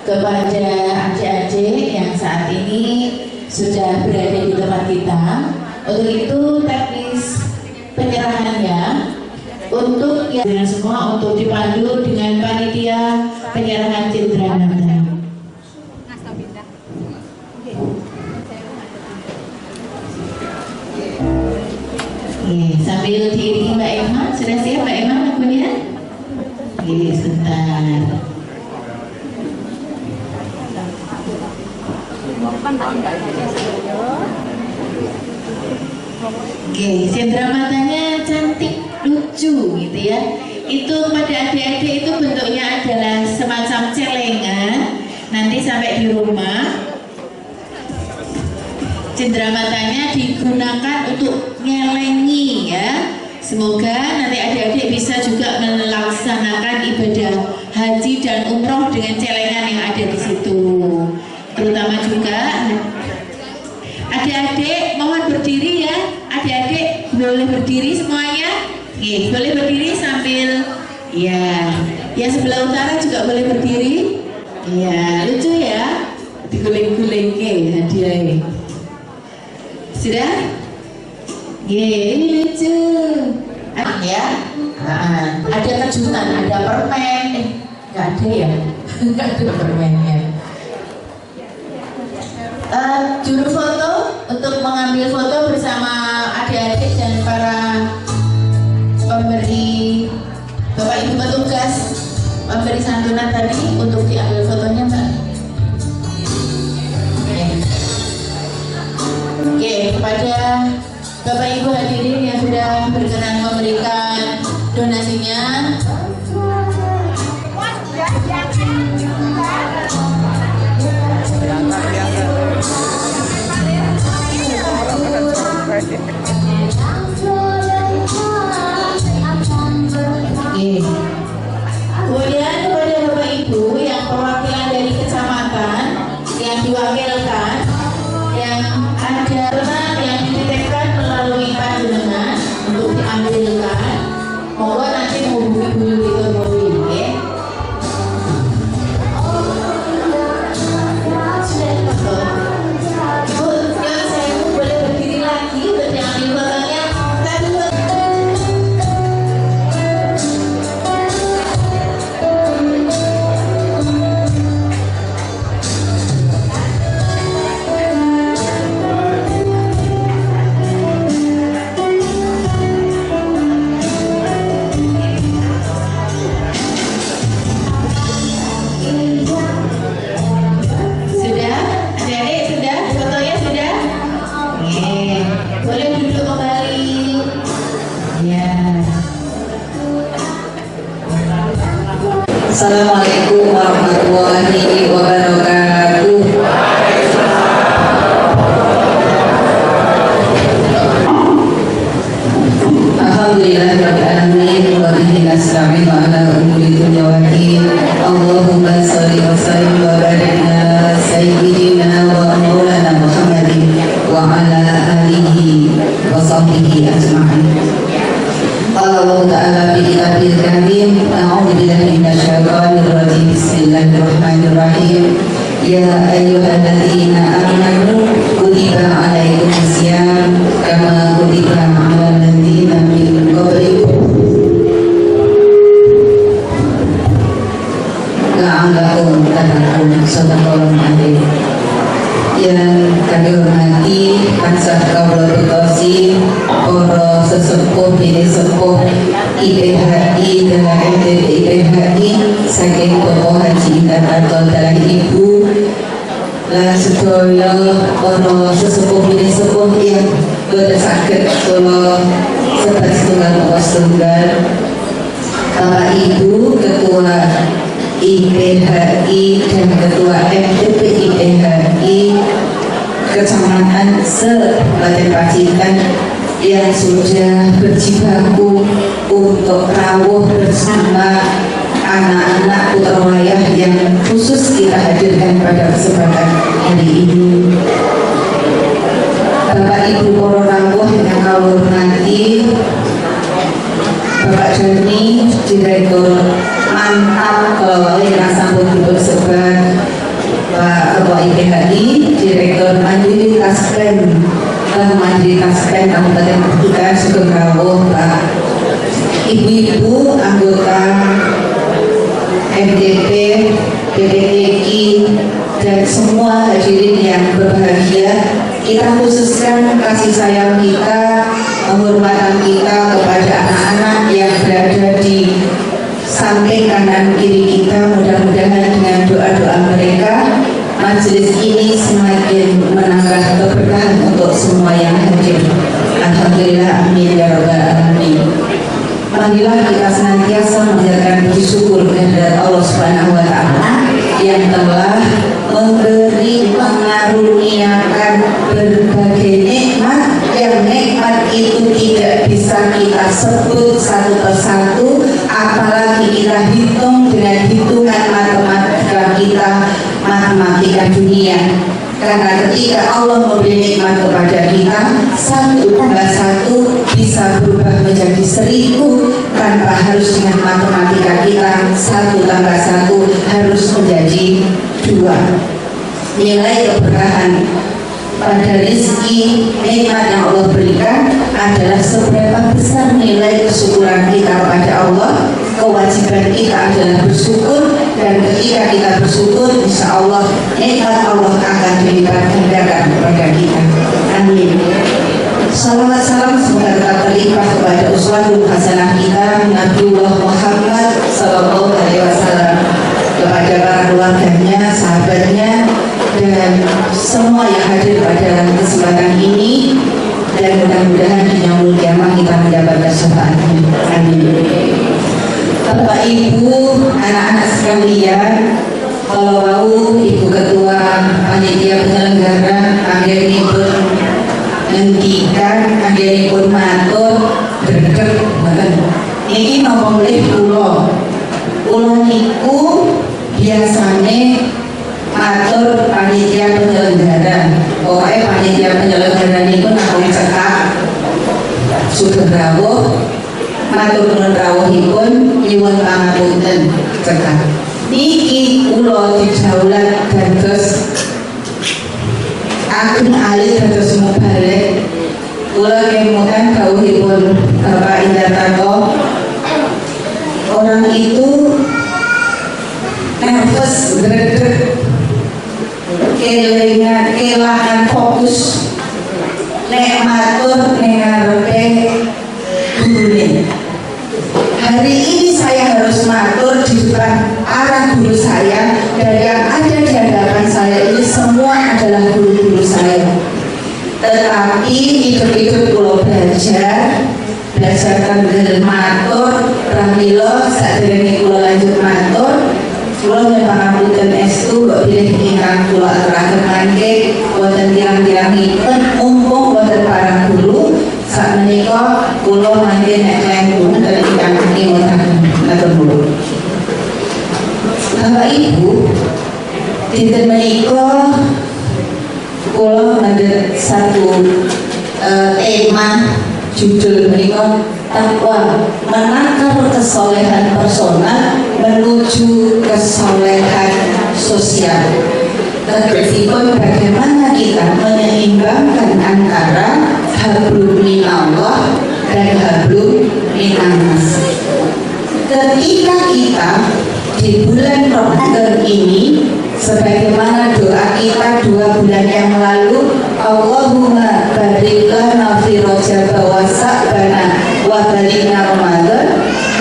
[SPEAKER 1] Kepada adik-adik yang saat ini sudah berada di tempat kita, untuk itu teknis penyerahannya untuk yang semua untuk dipandu dengan panitia penyerahan cindera mata. Sambil diiringi Mbak Emma, sudah siap Mbak Emma lagunya? Sebentar. Cindera matanya cantik, lucu gitu ya. Itu pada adik-adik itu bentuknya adalah semacam celengan. Nanti sampai di rumah cindera matanya digunakan untuk nyelengi ya. Semoga nanti adik-adik bisa juga melaksanakan ibadah haji dan umroh dengan celengan yang ada di situ. Terutama juga adik-adik mohon berdiri ya. Adik-adik boleh berdiri semuanya. Boleh berdiri sambil ya. Yang sebelah utara juga boleh berdiri. Ya, lucu ya. Diguling-guling hadiahnya. Sudah? Ini lucu. Ya. Ada kejutan, ada permen. Nggak ada ya? Nggak ada permennya. Juru foto untuk mengambil foto bersama adik-adik dan para pemberi, Bapak Ibu petugas pemberi santunan tadi untuk diambil fotonya Mbak. Oke, kepada Bapak Ibu hadirin yang sudah berkenan memberikan donasinya, kemudian kepada Bapak Ibu yang perwakilan dari kecamatan yang diwakilkan, yang ada yang dititipkan melalui panjenengan untuk diambilkan, monggo nanti menghubungi Bu Yudito Bowi.
[SPEAKER 2] Assalamualaikum warahmatullahi wabarakatuh. Alhamdulillahirabbil alamin wa bihi nasta'inu ala umuri dunya wad din. Allahumma shalli wa sallim wa barik ala sayyidina wa maulana Muhammadin wa ala alihi wa sahbihi ajma'in. Allah Ta'ala fi kitabil karim, a'udzu billahi minasyaitonir rajim. Bismillahirrahmanirrahim. Ya ayyuhalladzina amanu kutiba 'alaikumusiyam kama kutiba 'alal ladzina min qablikum la'allakum tattaqun. Shadaqallahu alaihi. Yang kami hormati Kansah Kaula Bitosi, para sesepuh bini sepuh IPHI dan MTB IPHI saking Bapak Haji Intan Arto dalam Ibu lan sedaya para sesepuh bini sepuh yang bersakit kula sebat setunggal setunggal, Bapak Ibu Ketua IPHI dan Ketua MTB IPHI Kecamatan Sebaten Pacitan yang sudah berjibaku untuk rawuh bersama anak-anak putra wayah yang khusus kita hadirkan pada kesempatan hari ini. Bapak Ibu para rawuh yang kula hormati, Bapak Jani, Direktur mantap kalau yang sampun dipersebar, Pak Ketua IPHI, Direktur Mandiri Taspen, Mandiri Taspen Kabupaten Kutai Sugeng Rawuh, Pak Ibu-ibu anggota MDP, PPTI, dan semua hadirin yang berbahagia. Kita khususkan kasih sayang kita, penghormatan kita kepada anak-anak yang berada di samping kanan kiri kita. Mudah-mudahan dengan doa-doa mereka majelis ini semakin menambah keberkahan untuk semua yang hadir. Alhamdulillah, amin ya rabbal alamin. Marilah kita senantiasa menjalankan puji syukur kehadirat Allah Subhanahu wa taala yang telah memberi, mengaruniakan berbagai nikmat, yang nikmat itu tidak bisa kita sebut satu persatu, apalagi kita hitung dengan hitungan matematika kita, matematika dunia. Karena ketika Allah memberi nikmat kepada kita, 1 tambah 1 bisa berubah menjadi 1000 tanpa harus dengan matematika kita 1 tambah 1 harus menjadi 2. Nilai keberkahan pada rezeki nikmat yang Allah berikan adalah seberapa besar nilai kesyukuran kita kepada Allah. Kewajiban kita adalah bersyukur, dan ketika kita bersyukur, insya Allah nikmat Allah akan dilipat gandakan kepada kita. Amin. Salawat salam semoga tetap terlimpah kepada uswatul hasanah kita Nabiullah Muhammad Sallallahu Alaihi Wasallam, kepada para keluarganya, sahabatnya, dan semua yang hadir pada kesempatan ini, dan mudah-mudahan di yaumul kiamah kita mendapatkan syafaatnya. Amin. Bapak Ibu, anak-anak sekalian, kalau mau Ibu Ketua Panitia Penyelenggara anggenipun ngendikan, anggenipun matur berdek banget. Ini napa mulih kula niku biasane matur panitia penyelenggara. Pokoknya panitia penyelenggara niku namung cekak Sugeng Rawuh, matur nuwun rawuhipun, nyuwun pangapunten cekak. Niki kula didhaulat dados ageng alih dados mubalik. Kula kemutan dawuhipun Bapak Indartanto, orang itu nervous, gredeg, kelingan, kelangan fokus, nek matur ning ngarepe gurune. Hari ini saya harus matur di depan para guru saya, dan yang ada di hadapan saya ini semua adalah guru-guru saya. Tetapi hidup-hidup kula belajar tanggal matur pramila sadurunge kula lanjut matur. Kula nyuwun pangapunten estu kok bilih ingkang kula aturaken mangke wonten kirang-kirangipun mumpung wonten para guru sakmenika kula mangke nek lengkung dari ingkang ngingotaken matur nuwun. Bapak Ibu, dinten menika kula ngandhut satu tema judul menika takwa, menakar kesolehan personal menuju kesolehan sosial. Tegasipun bagaimana kita menyeimbangkan antara hablum minallah dan hablum minannas. Ketika kita di bulan Ramadan ini, sebagaimana doa kita 2 bulan yang lalu, Allahumma barik lana fi Rajab wa Sa'bana wa balighna Ramadan,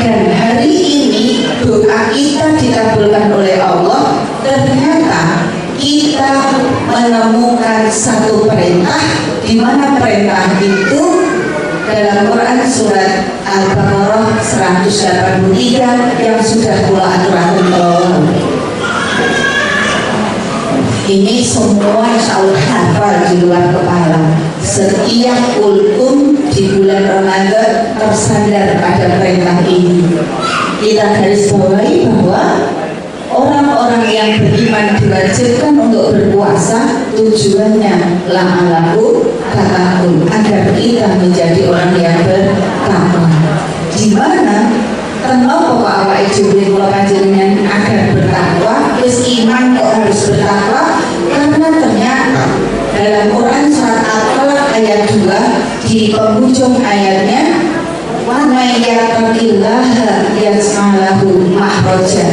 [SPEAKER 2] dan hari ini doa kita dikabulkan oleh Allah. Ternyata kita menemukan satu perintah, di mana perintah itu dalam Quran surat Al-Baqarah 183 yang sudah kula aturaken Allah. Ini semua insya Allah hafal di luar kepala. Setiap kultum di bulan Ramadan tersandar pada perintah ini. Kita garis bawahi bahwa orang-orang yang beriman diwajibkan untuk berpuasa, tujuannya la'allahu wattaqun, agar kita menjadi orang yang bertakwa. Di mana kenapa kok awake dhewe kula panjenengan agar bertakwa, terus iman kok harus bertakwa? Karena ternyata dalam Quran surat Al-Falaq ayat 2 di penghujung ayatnya, wa may yattaqillaha yaj'al lahu makhraja.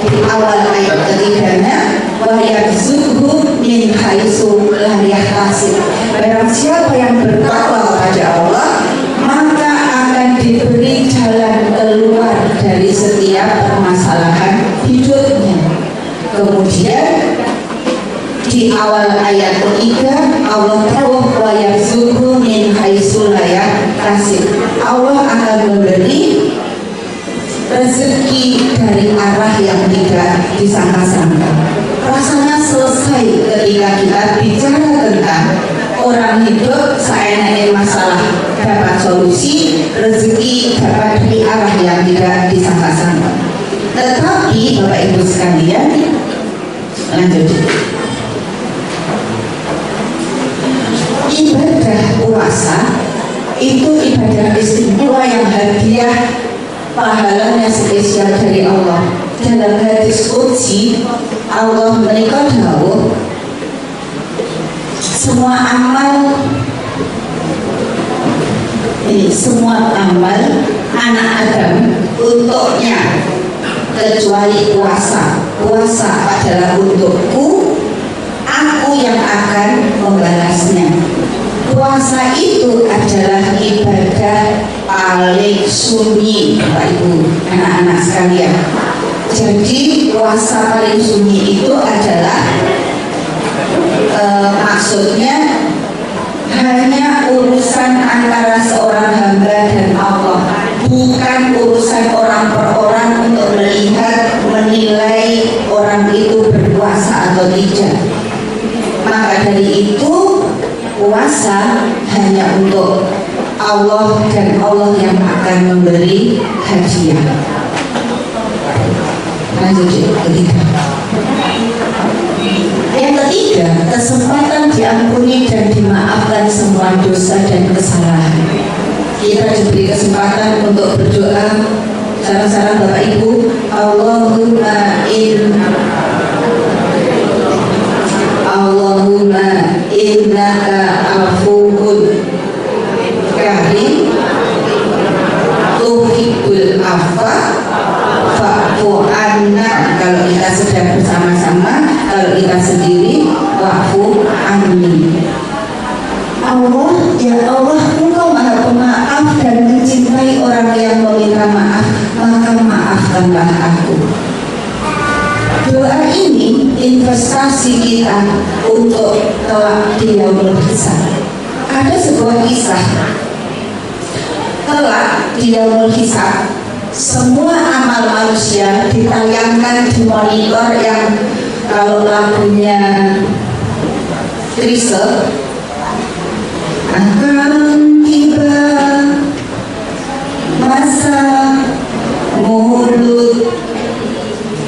[SPEAKER 2] Di awal ayat ketiganya, wa yarzuqhu min haitsu la yahtasib. Barang siapa yang bertakwa kepada Allah, maka akan diberi jalan keluar dari setiap permasalahan hidupnya. Kemudian di awal ayat ketiga, Allah tahu wa yarzuqhu min haitsu la yahtasib. Allah akan memberi rezeki dari arah yang tidak disangka-sangka. Rasanya selesai ketika kita bicara tentang orang hidup seenaknya masalah dapat solusi, rezeki dapat dari arah yang tidak disangka-sangka. Tetapi Bapak Ibu sekalian, lanjut. Ibadah puasa itu ibadah istimewa yang hadiah pahalanya spesial dari Allah. Dalam hadis qudsi, Allah menikah dawuh, semua amal anak Adam untuknya kecuali puasa. Puasa adalah untukku, aku yang akan membalasnya. Puasa itu adalah ibadah paling sunyi, Bapak Ibu, anak-anak sekalian. Jadi puasa paling sunyi itu adalah maksudnya hanya urusan antara seorang hamba dan Allah, bukan urusan orang per orang untuk melihat, menilai orang itu berpuasa atau tidak. Maka dari itu puasa hanya untuk Allah dan Allah yang akan memberi hadiah. Lanjut ketiga. Yang ketiga, kesempatan diampuni dan dimaafkan semua dosa dan kesalahan. Kita diberi kesempatan untuk berdoa. Saran-saran Bapak Ibu, Allahumma innaka afuwun karim tuhibbul afwa fa'fu anna. Kalau kita sedang bersama-sama, kalau kita sendiri, wa'fu anni. Allah, ya Allah, Engkau Maha Pemaaf dan mencintai orang yang meminta maaf, maka maafkanlah aku. Doa ini investasi kita untuk kelak di yaumul hisab. Ada sebuah kisah, kelak di yaumul hisab, semua amal manusia ditayangkan di monitor yang kalau lagunya Trisel akan tiba masa mulut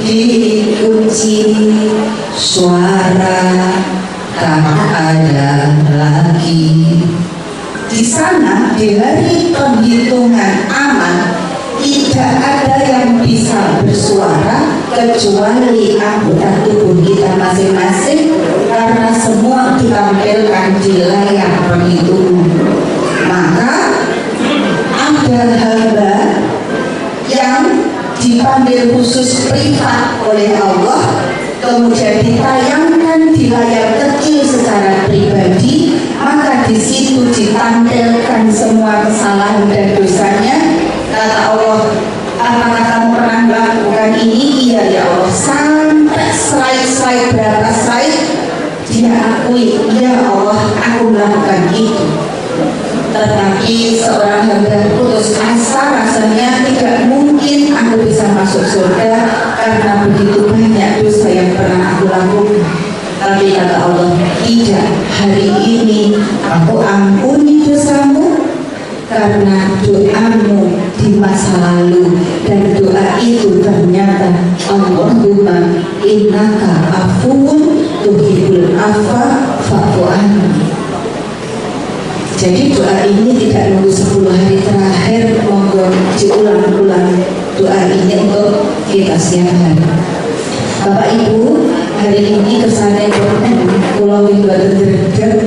[SPEAKER 2] dikunci, suara tak ada lagi. Di sana di hari penghitungan amal tidak ada yang bisa bersuara kecuali anggota tubuh kita masing-masing, karena semua ditampilkan di layar penghitungan. Maka ada hamba yang dipanggil khusus privat oleh Allah, kemudian ditayangkan di layar kecil secara pribadi, maka di situ ditampilkan semua kesalahan dan dosanya. Kata Allah, apakah kamu pernah melakukan ini? Iya ya Allah. Sampai slide berapa slide dia akui, ya Allah, aku melakukan itu. Tetapi seorang hamba putus asa, rasanya tidak mungkin aku bisa masuk surga karena begitu banyak dosa yang pernah aku lakukan. Tapi kata Allah, tidak, hari ini aku ampuni dosamu karena doamu di masa lalu, dan doa itu ternyata Allahumma innaka afuwun tuhibbul afwa fa'fu anni. Jadi doa ini tidak nunggu 10 hari terakhir, monggo diulang-ulang doa ini untuk kita setiap hari. Bapak Ibu, hari ini kersane Pulau Wibaten Greget,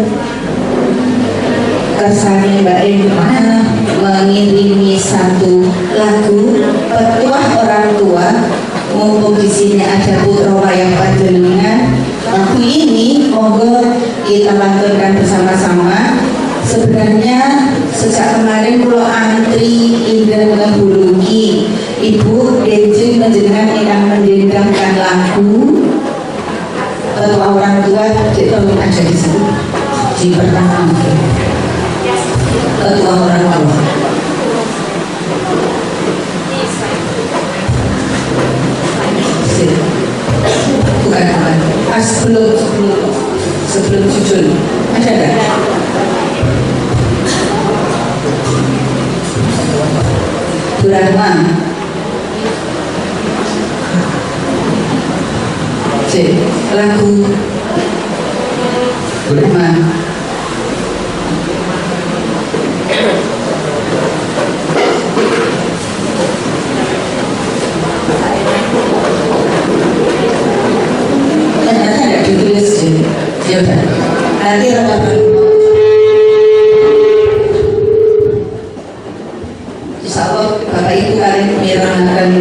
[SPEAKER 2] kersane Mbak Emma mengirimi satu lagu petuah orang tua. Mumpung di sini ada putra wayang panjenengan, lagu ini monggo kita lantunkan bersama-sama. Sebenarnya sejak kemarin pulau antri indah menghulungi Ibu Denjing menjenengan yang mendendangkan lagu petua orang tua. Tolong ada di sini di pertama petua orang tua. Bukan. Sebelum judul ada nggak? Bu Rahma, lagu Bu Rahma. Ternyata ada ditulis sih. Ya udah. Nanti rekaman. Insyaallah Bapak Ibu kalian meniramakan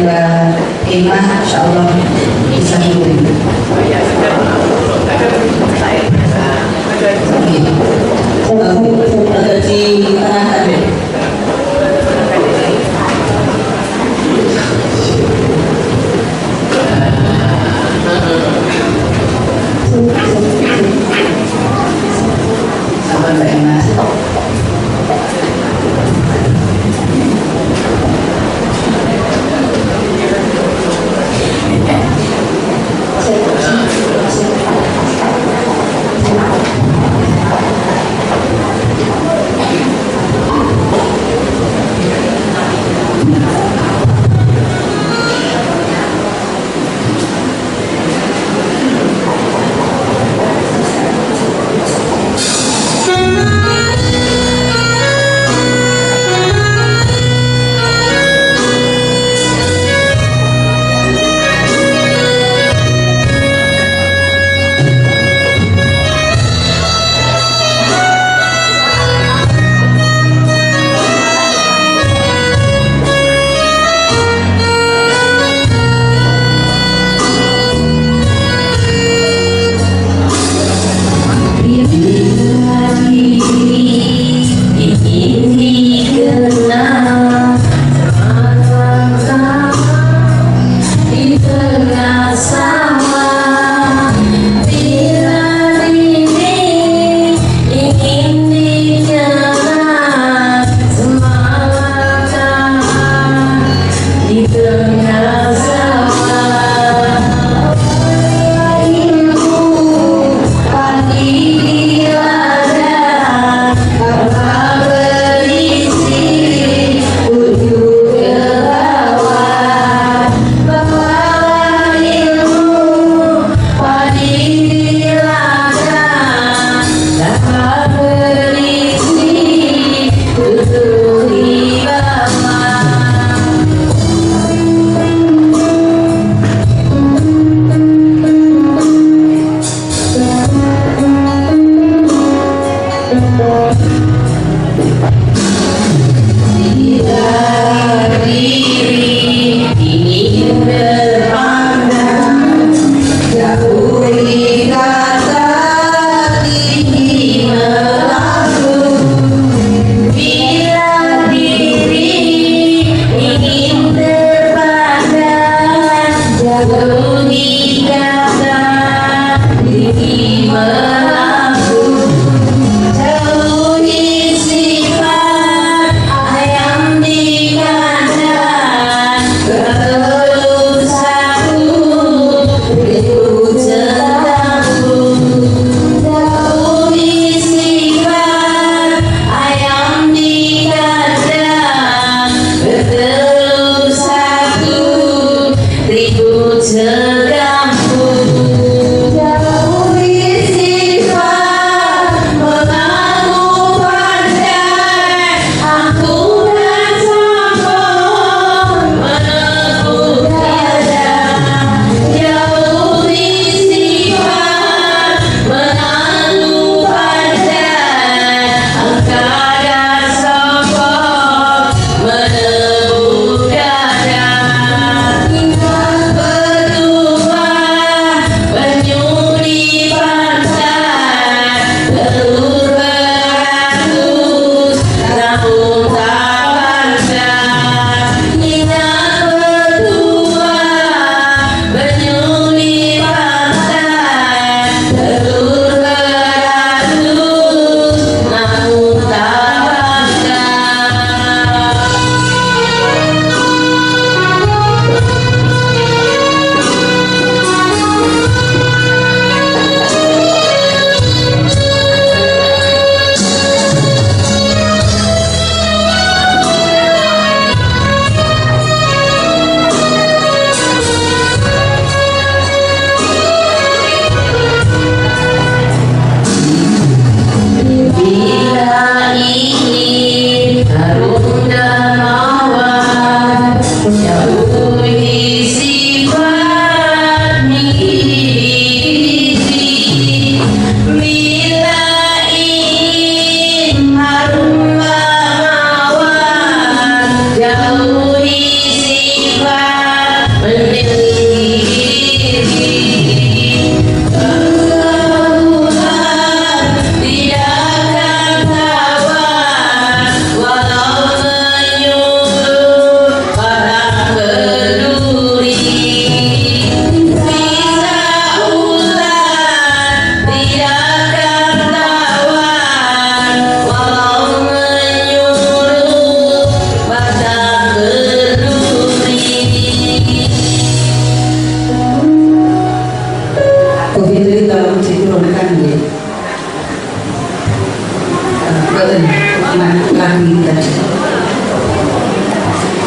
[SPEAKER 2] Mbak Emma, insyaallah bisa mengirim. Ada di tengah ada. Sama Mbak Emma.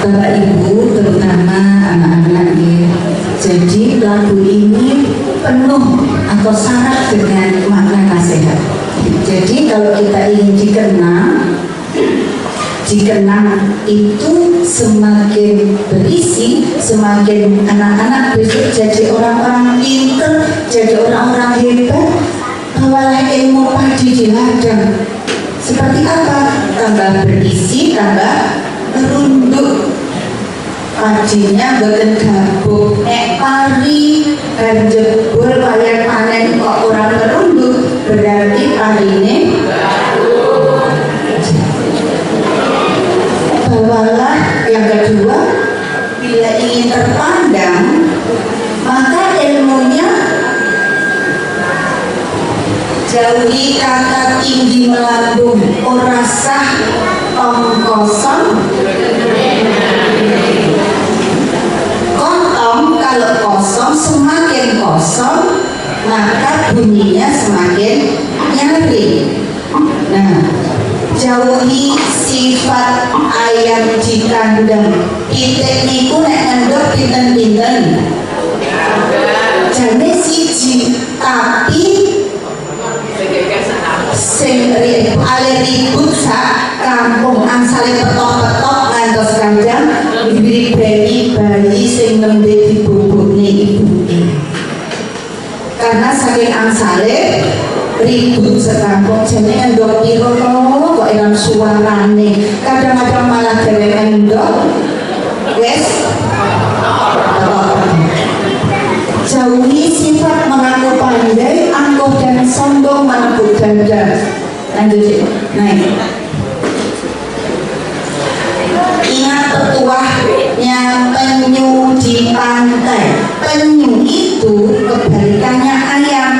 [SPEAKER 2] Bapak Ibu, terutama anak-anak ya. Jadi lagu ini penuh atau syarat dengan makna nasihat. Jadi kalau kita ingin dikenang itu semakin berisi, semakin anak-anak besok jadi orang-orang pintar, jadi orang-orang hebat. Bawalah ilmu padi di ladang. Seperti apa? Tambah berisi, tambah merunduk. Padinya boten gabung, pari dan jebul kalian panen kok orang merunduk, berarti parine bawalah yang kedua, bila ingin terpandang maka ilmunya jauhi kata tinggi melambung, ora sah tong kosong. Kalau kosong, semakin kosong maka bunyinya semakin nyaring. Nah, jauhi sifat ayam di kandang. Pitik niku nek ngendok pinten-pinten jane siji, tapi sing ribut sak kampung angsale petok-petok ngantos kandang diberi bayi sing nembe dibubukne ibuke. Karena saking angsale ribut sekampung jane endok piro kok ilang suarane, kadang-kadang malah dhewe endok wes. Jauhi sifat mengaku pandai, angkuh dan sombong mengaku ganda. Lanjut, naik. Ingat petuahnya penyu di pantai. Penyu itu kebalikannya ayam.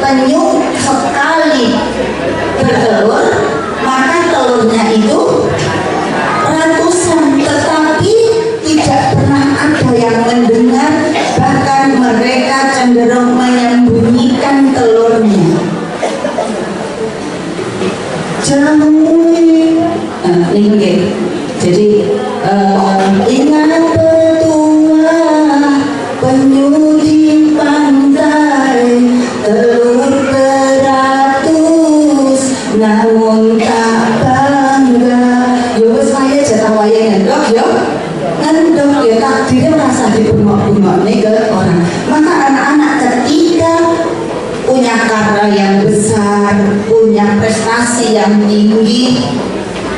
[SPEAKER 2] Penyu sekali bertelur, maka telurnya itu ratusan, tetapi tidak pernah ada yang mendengar, bahkan mereka cenderung menyembunyikan telurnya. Ini jadi ingat petuah penyu di pantai, telur beratus namun tak bangga. Yo wis kaya jatah wayahe ngendok yo ngendok ya, takdirnya merasa dibungok-bungok nih ke orang. Maka anak-anak ketika punya karya yang besar, punya prestasi yang tinggi,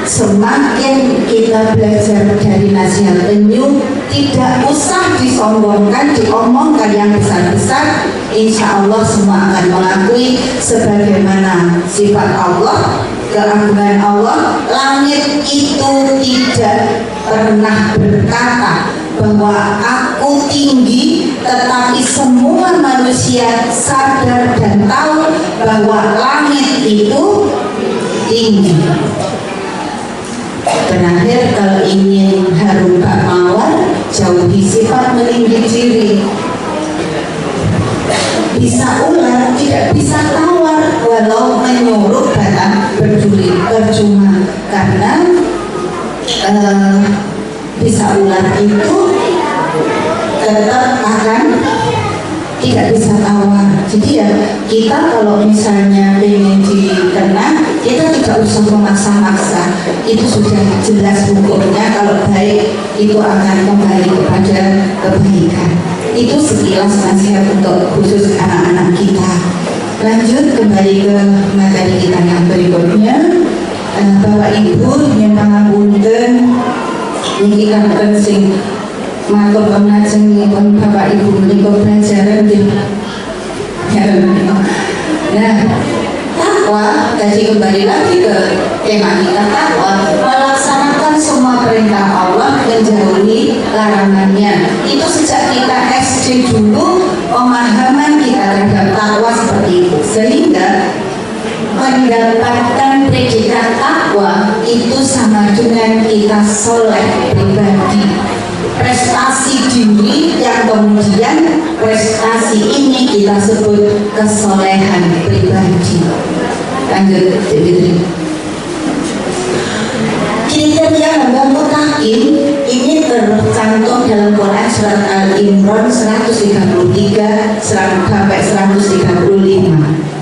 [SPEAKER 2] semakin kita belajar dari nasihat penyu, tidak usah disombongkan, diomongkan yang besar-besar. Insya Allah semua akan mengakui sebagaimana sifat Allah, keagungan Allah. Langit itu tidak pernah berkata bahwa aku tinggi, tetapi semua manusia sadar dan tahu bahwa langit itu tinggi. Terakhir, kalau ingin harum bak mawar, jauhi sifat meninggi diri. Bisa ular, tidak bisa tawar, walau menyuruh batang berduri, percuma. Karena bisa ular itu tetap akan tidak bisa tawar. Jadi ya kita kalau misalnya ingin dikenang, kita tidak usah memaksa-maksa, itu sudah jelas hukumnya. Kalau baik itu akan kembali kepada kebaikan. Itu sekilas nasihat untuk khusus anak-anak kita. Lanjut kembali ke materi kita yang berikutnya. Bapak Ibu yang pangapunten niki kanten sing matur pangajengipun Bapak Ibu menika pelajaran nggih. Nah, takwa jadi kembali lagi ke tema kita, takwa melaksanakan semua perintah Allah, menjauhi larangannya. Itu sejak kita SD dulu pemahaman kita terhadap takwa seperti itu, sehingga mendapatkan predikat takwa itu sama dengan kita soleh pribadi, prestasi diri yang kemudian prestasi ini kita sebut kesolehan pribadi. Lanjut, Fitri. Kriteria hamba mutakin ini tercantum dalam Quran surat Al-Imran 133 sampai 135.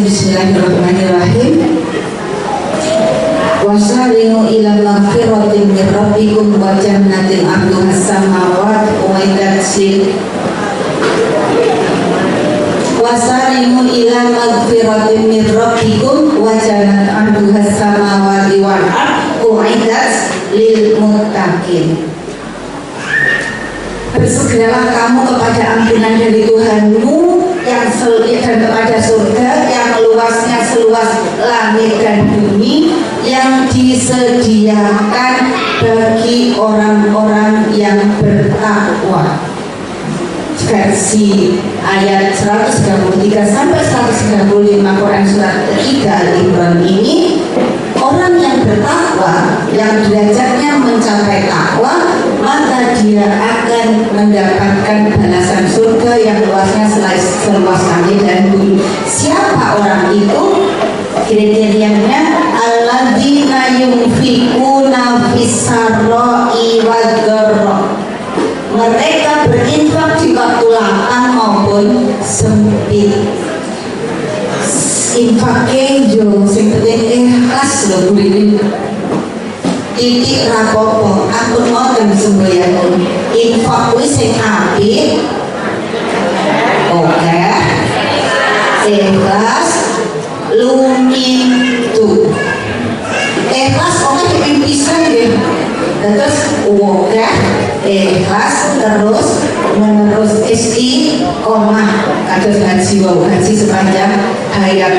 [SPEAKER 2] Bismillahirrahmanirrahim. Wasari'u ila maghfiratin min rabbikum wa jannatin 'arduha as-samawati wal ardi. Wasari'u ila maghfiratin min rabbikum wa jannatin 'arduha as-samawati wal ardi u'iddat lil muttaqin. Bersegeralah kamu kepada ampunan dari Tuhanmu yang dan kepada surga yang luasnya seluas langit dan bumi, yang disediakan bagi orang-orang yang bertakwa. Versi ayat 133 sampai 135 Quran surat ketiga Al-Imran ini, orang yang bertakwa yang derajatnya mencapai takwa, maka dia akan mendapatkan balasan surga yang luasnya seluas langit dan bumi. Siapa orang itu? Kriterianya alladzina yunfiquna fis-sarra'i wad-dharra. Mereka berinfak di waktu lapang maupun sempit. Infaknya yo sing penting ikhlas lho Bu ini. Titik rapopo, aku ngoten semboyanipun. Infak kuwi sing apik. Oke. Ikhlas lumitu. Ikhlas oke pisan nggih. Terus oke, ikhlas terus menerus istiqomah kados ngaji wau ngaji sepanjang hayat.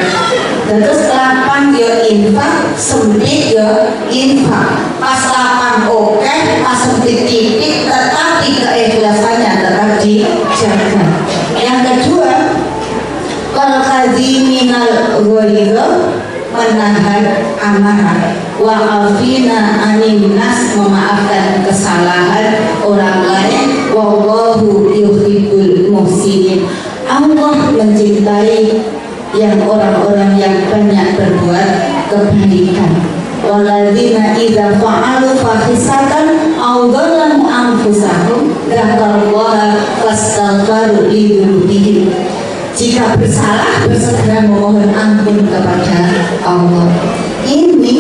[SPEAKER 2] Terus lapang yo infak, sempit yo infak. Pas lapang oke, pas sempit titik, tetapi keikhlasannya tetap dijaga. Yang kedua, kal kadhiminal ghaidha, menahan amarah, wa afina anin nas, memaafkan kesalahan orang lain, wallahu yuhibbul muhsinin. Allah mencintai yang orang-orang yang banyak berbuat kebaikan. Walladzina idza fa'alu fahisatan aw dzalamu anfusahum dzakarullaha fastaghfaru lidzunubihim. Jika bersalah, bersegera memohon ampun kepada Allah. Ini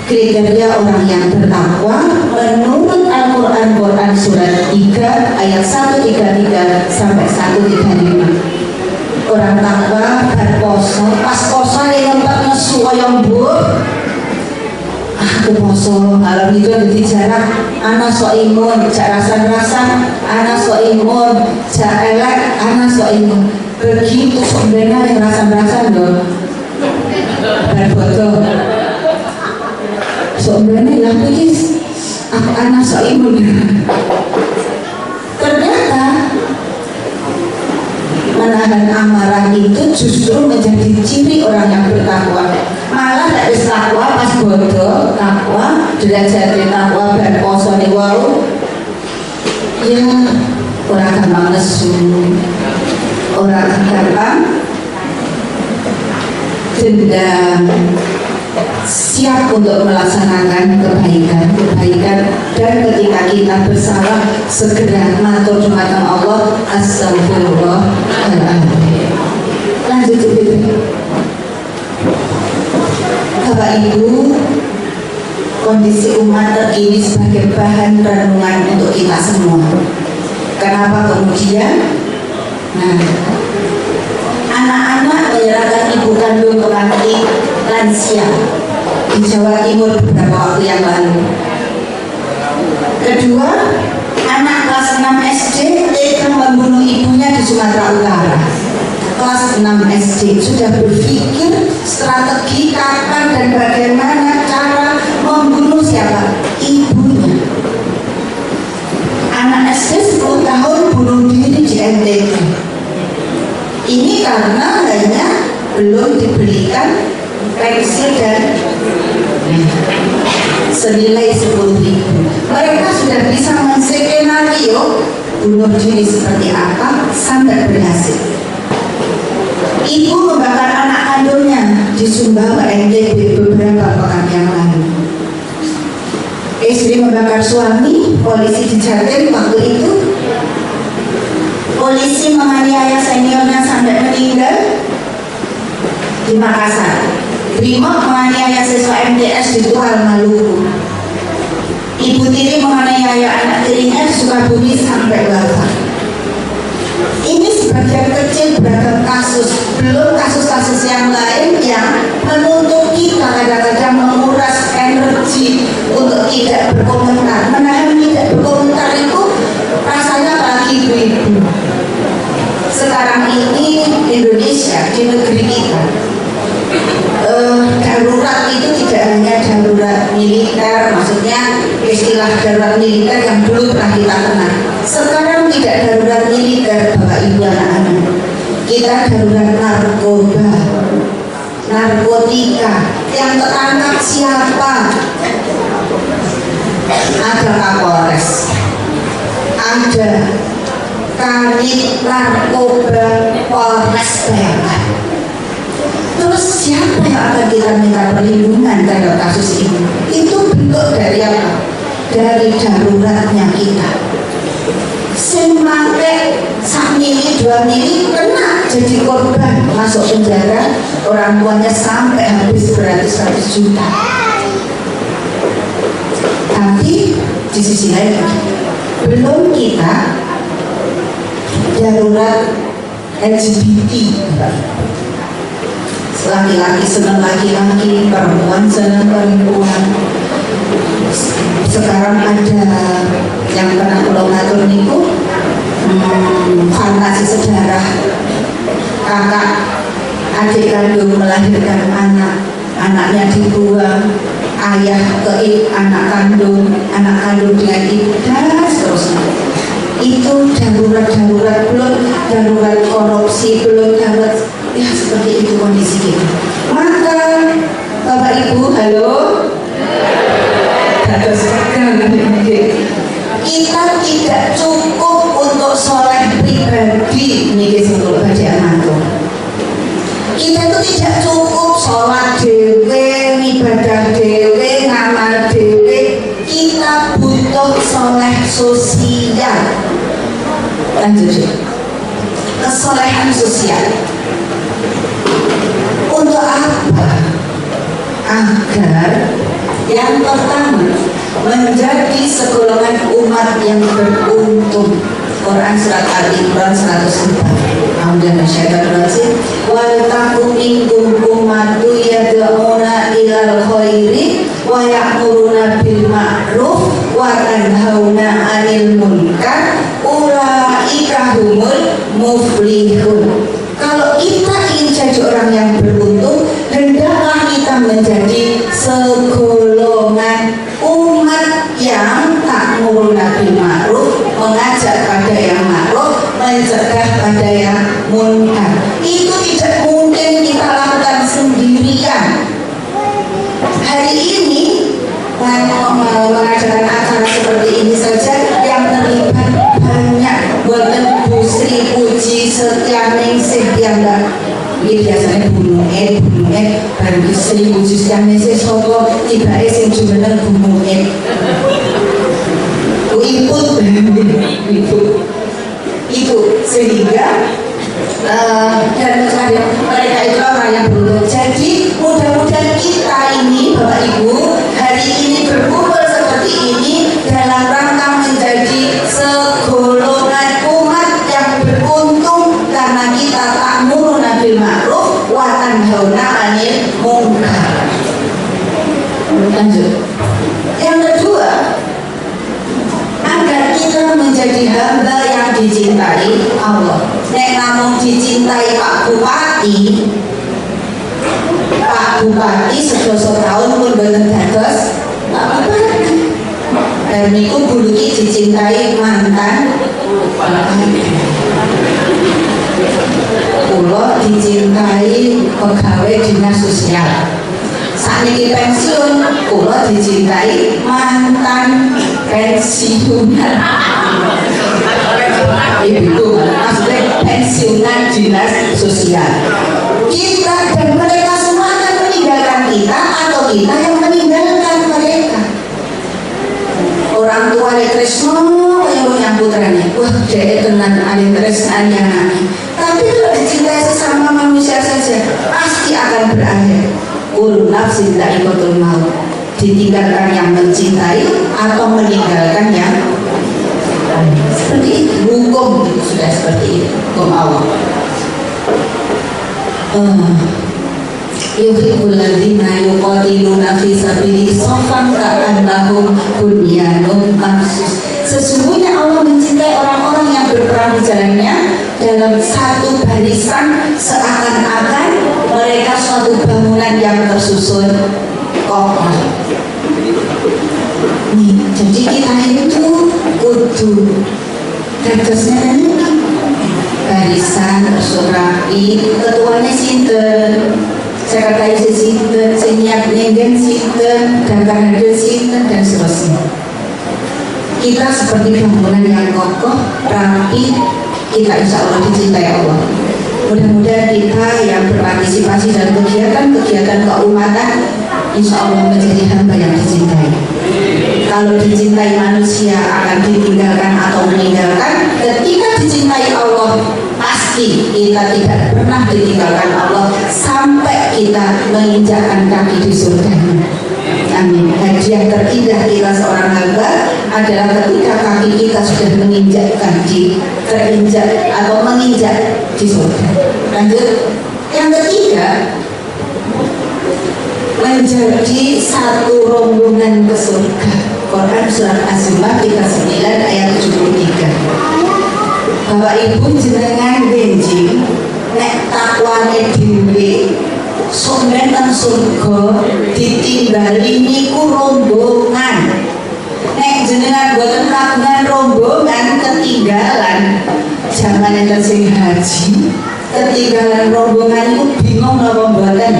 [SPEAKER 2] kriteria orang yang bertakwa menurut Al-Quran, Quran surat 3 ayat 133 sampai 135. Orang takwa berposo, pas poso yang tempat nesu yang buh. Aku poso, malam itu jadi jarak. Anak sok imun, jak rasan-rasan. Anak sok imun, jak elek. Anak sok imun. Begitu sebenarnya yang rasan-rasan loh. Berfoto. Sebenarnya lah begis. Anak sok imun. Ternyata menahan amarah itu justru menjadi ciri orang yang bertakwa. Malah tidak takwa pas bodoh, takwa derajat takwa dan poso nih wau. Ya orang gampang nesu, orang gampang dendam, siap untuk melaksanakan kebaikan dan ketika kita bersalah segera matur dumateng Allah, astagfirullahaladzim. Lanjut gitu. Bapak Ibu, kondisi umat terkini sebagai bahan renungan untuk kita semua. Kenapa kemudian? Nah, anak-anak menyerahkan ibu kandung ke panti lansia di Jawa Timur beberapa waktu yang lalu. Kedua, anak kelas 6 SD tega membunuh ibunya di Sumatera Utara. Kelas 6 SD sudah berpikir strategi kapan dan bagaimana cara membunuh siapa? Ibunya. Anak SD 10 tahun bunuh diri di NTT. Ini karena hanya belum diberikan pensil dan senilai 10.000. Mereka sudah bisa menskenario bunuh diri seperti apa sampai berhasil. Ibu membakar anak kandungnya di Sumbawa NTB beberapa pekan yang lalu. Istri membakar suami, polisi di Jatim waktu itu. Polisi menganiaya seniornya sampai meninggal di Makassar. Brimob menganiaya siswa MTS di Tual Maluku. Ibu tiri menganiaya anak tirinya di Sukabumi sampai wafat. Ini sebagian kecil beragam kasus, belum kasus-kasus yang lain yang menuntut kita kadang-kadang menguras energi untuk tidak berkomentar. Menahan tidak berkomentar itu rasanya apalagi ibu-ibu. Sekarang ini Indonesia, di negeri kita, darurat itu tidak hanya darurat militer, maksudnya istilah darurat militer yang dulu pernah kita kenal. Sekarang tidak darurat militer, Bapak Ibu anak-anak. Kita darurat narkoba, narkotika. Yang tertangkap siapa? Ada Kapolres, ada Kanit Narkoba Polres Bayangan. Terus siapa yang akan kita minta perlindungan terhadap kasus ini? Itu bentuk dari apa? Dari daruratnya kita. Semangke 1 mili 2 mili kena jadi korban, masuk penjara, orang tuanya sampai habis beratus-ratus juta. Tapi di sisi lain belum kita darurat LGBT. Laki-laki senang laki-laki, perempuan senang perempuan. Sekarang ada yang pernah pulau ngatur niku fantasi sejarah kakak adik kandung melahirkan anaknya dibuang, ayah ke anak kandung dengan ibu dan seterusnya. Itu darurat belum darurat korupsi, belum darurat ya seperti itu kondisi kita. Maka Bapak Ibu, halo, kita tidak cukup untuk soleh pribadi nih sebelum baca mantu. Kita itu tidak cukup sholat dewe, ibadah dewe, ngamal dewe. Kita butuh soleh sosial. Lanjut, kesolehan sosial. Untuk apa? Agar yang pertama menjadi segolongan umat yang beruntung. Quran surat Al-Imran 104. Alhamdulillah syaitanirrajim. Wal takum minkum ummatu yad'una ilal khairi wa ya'muruna bil ma'ruf wa tanhauna 'anil munkar ulaika humul muflihun. Kalau kita ingin jadi orang yang beruntung, hendaklah kita menjadi segolongan umat yang ta'muruna bil ma'ruf, mengajak pada yang ma'ruf, mencegah pada yang munkar. Itu tidak bunget baru Sri wujudkan mesej sapa tibake sing jumeneng bunget itu sehingga dan mereka itu orang yang beruntung. Jadi mudah-mudahan kita ini Bapak Ibu hari ini berkumpul seperti ini dalam rangka menjadi segolongan umat yang beruntung karena kita ta'muruna bil ma'ruf wa tanhauna 'anil munkar. Lanjut. Yang kedua, agar kita menjadi hamba yang dicintai Allah. Nek namun dicintai Pak Bupati sedoso tahun pun boten dados Pak Bupati. Dan niku buluki dicintai mantan kula dicintai pegawai dinas sosial. Sakniki pensiun, kula dicintai mantan pensiunan. Itu maksudnya pensiunan dinas sosial. Kita dan mereka semua akan meninggalkan kita atau kita yang meninggalkan mereka. Orang tua Krisna yang menyambut putranya, wah dia tenan alih tresnan yang aneh. Tapi kalau dicintai sesama manusia saja pasti akan berakhir. Kullu nafsin dha'iqatul maut. Ditinggalkan yang mencintai atau meninggalkan yang seperti itu. Hukum sudah seperti itu, hukum Allah. Yuhibbul ladzina yuqatiluna fi sabilihi shaffan ka'annahum bunyanun marsus. Sesungguhnya Allah mencintai orang-orang yang berperang di jalannya dalam satu barisan seakan-akan mereka suatu bangunan yang tersusun kokoh. Nih, jadi kita itu kudu terusnya barisan rapi, ketuanya sinten, sekretaris sinten, senyiap nenggen sinten, daftar harga sinten dan seterusnya. Kita seperti bangunan yang kokoh, rapi, kita insya Allah dicintai Allah. Mudah-mudahan kita yang berpartisipasi dalam kegiatan-kegiatan keumatan insya Allah menjadi hamba yang dicintai. Kalau dicintai manusia akan ditinggalkan atau meninggalkan. Ketika dicintai Allah pasti kita tidak pernah ditinggalkan Allah sampai kita menginjakkan kaki di surga. Amin. Hadiah terindah kita seorang hamba adalah ketika kaki kita sudah terinjak atau menginjak di surga. Lanjut. Yang ketiga, menjadi satu rombongan ke surga. Quran surat Az-Zumar 39 ayat 73. Bapak Ibu jenengan benji nek takwane dhewe sok nang surga ditingali niku rombongan. Nek jenengan boten kagungan rombongan ketinggalan. Zaman enten sing haji ketinggalan rombongan itu bingung napa mboten.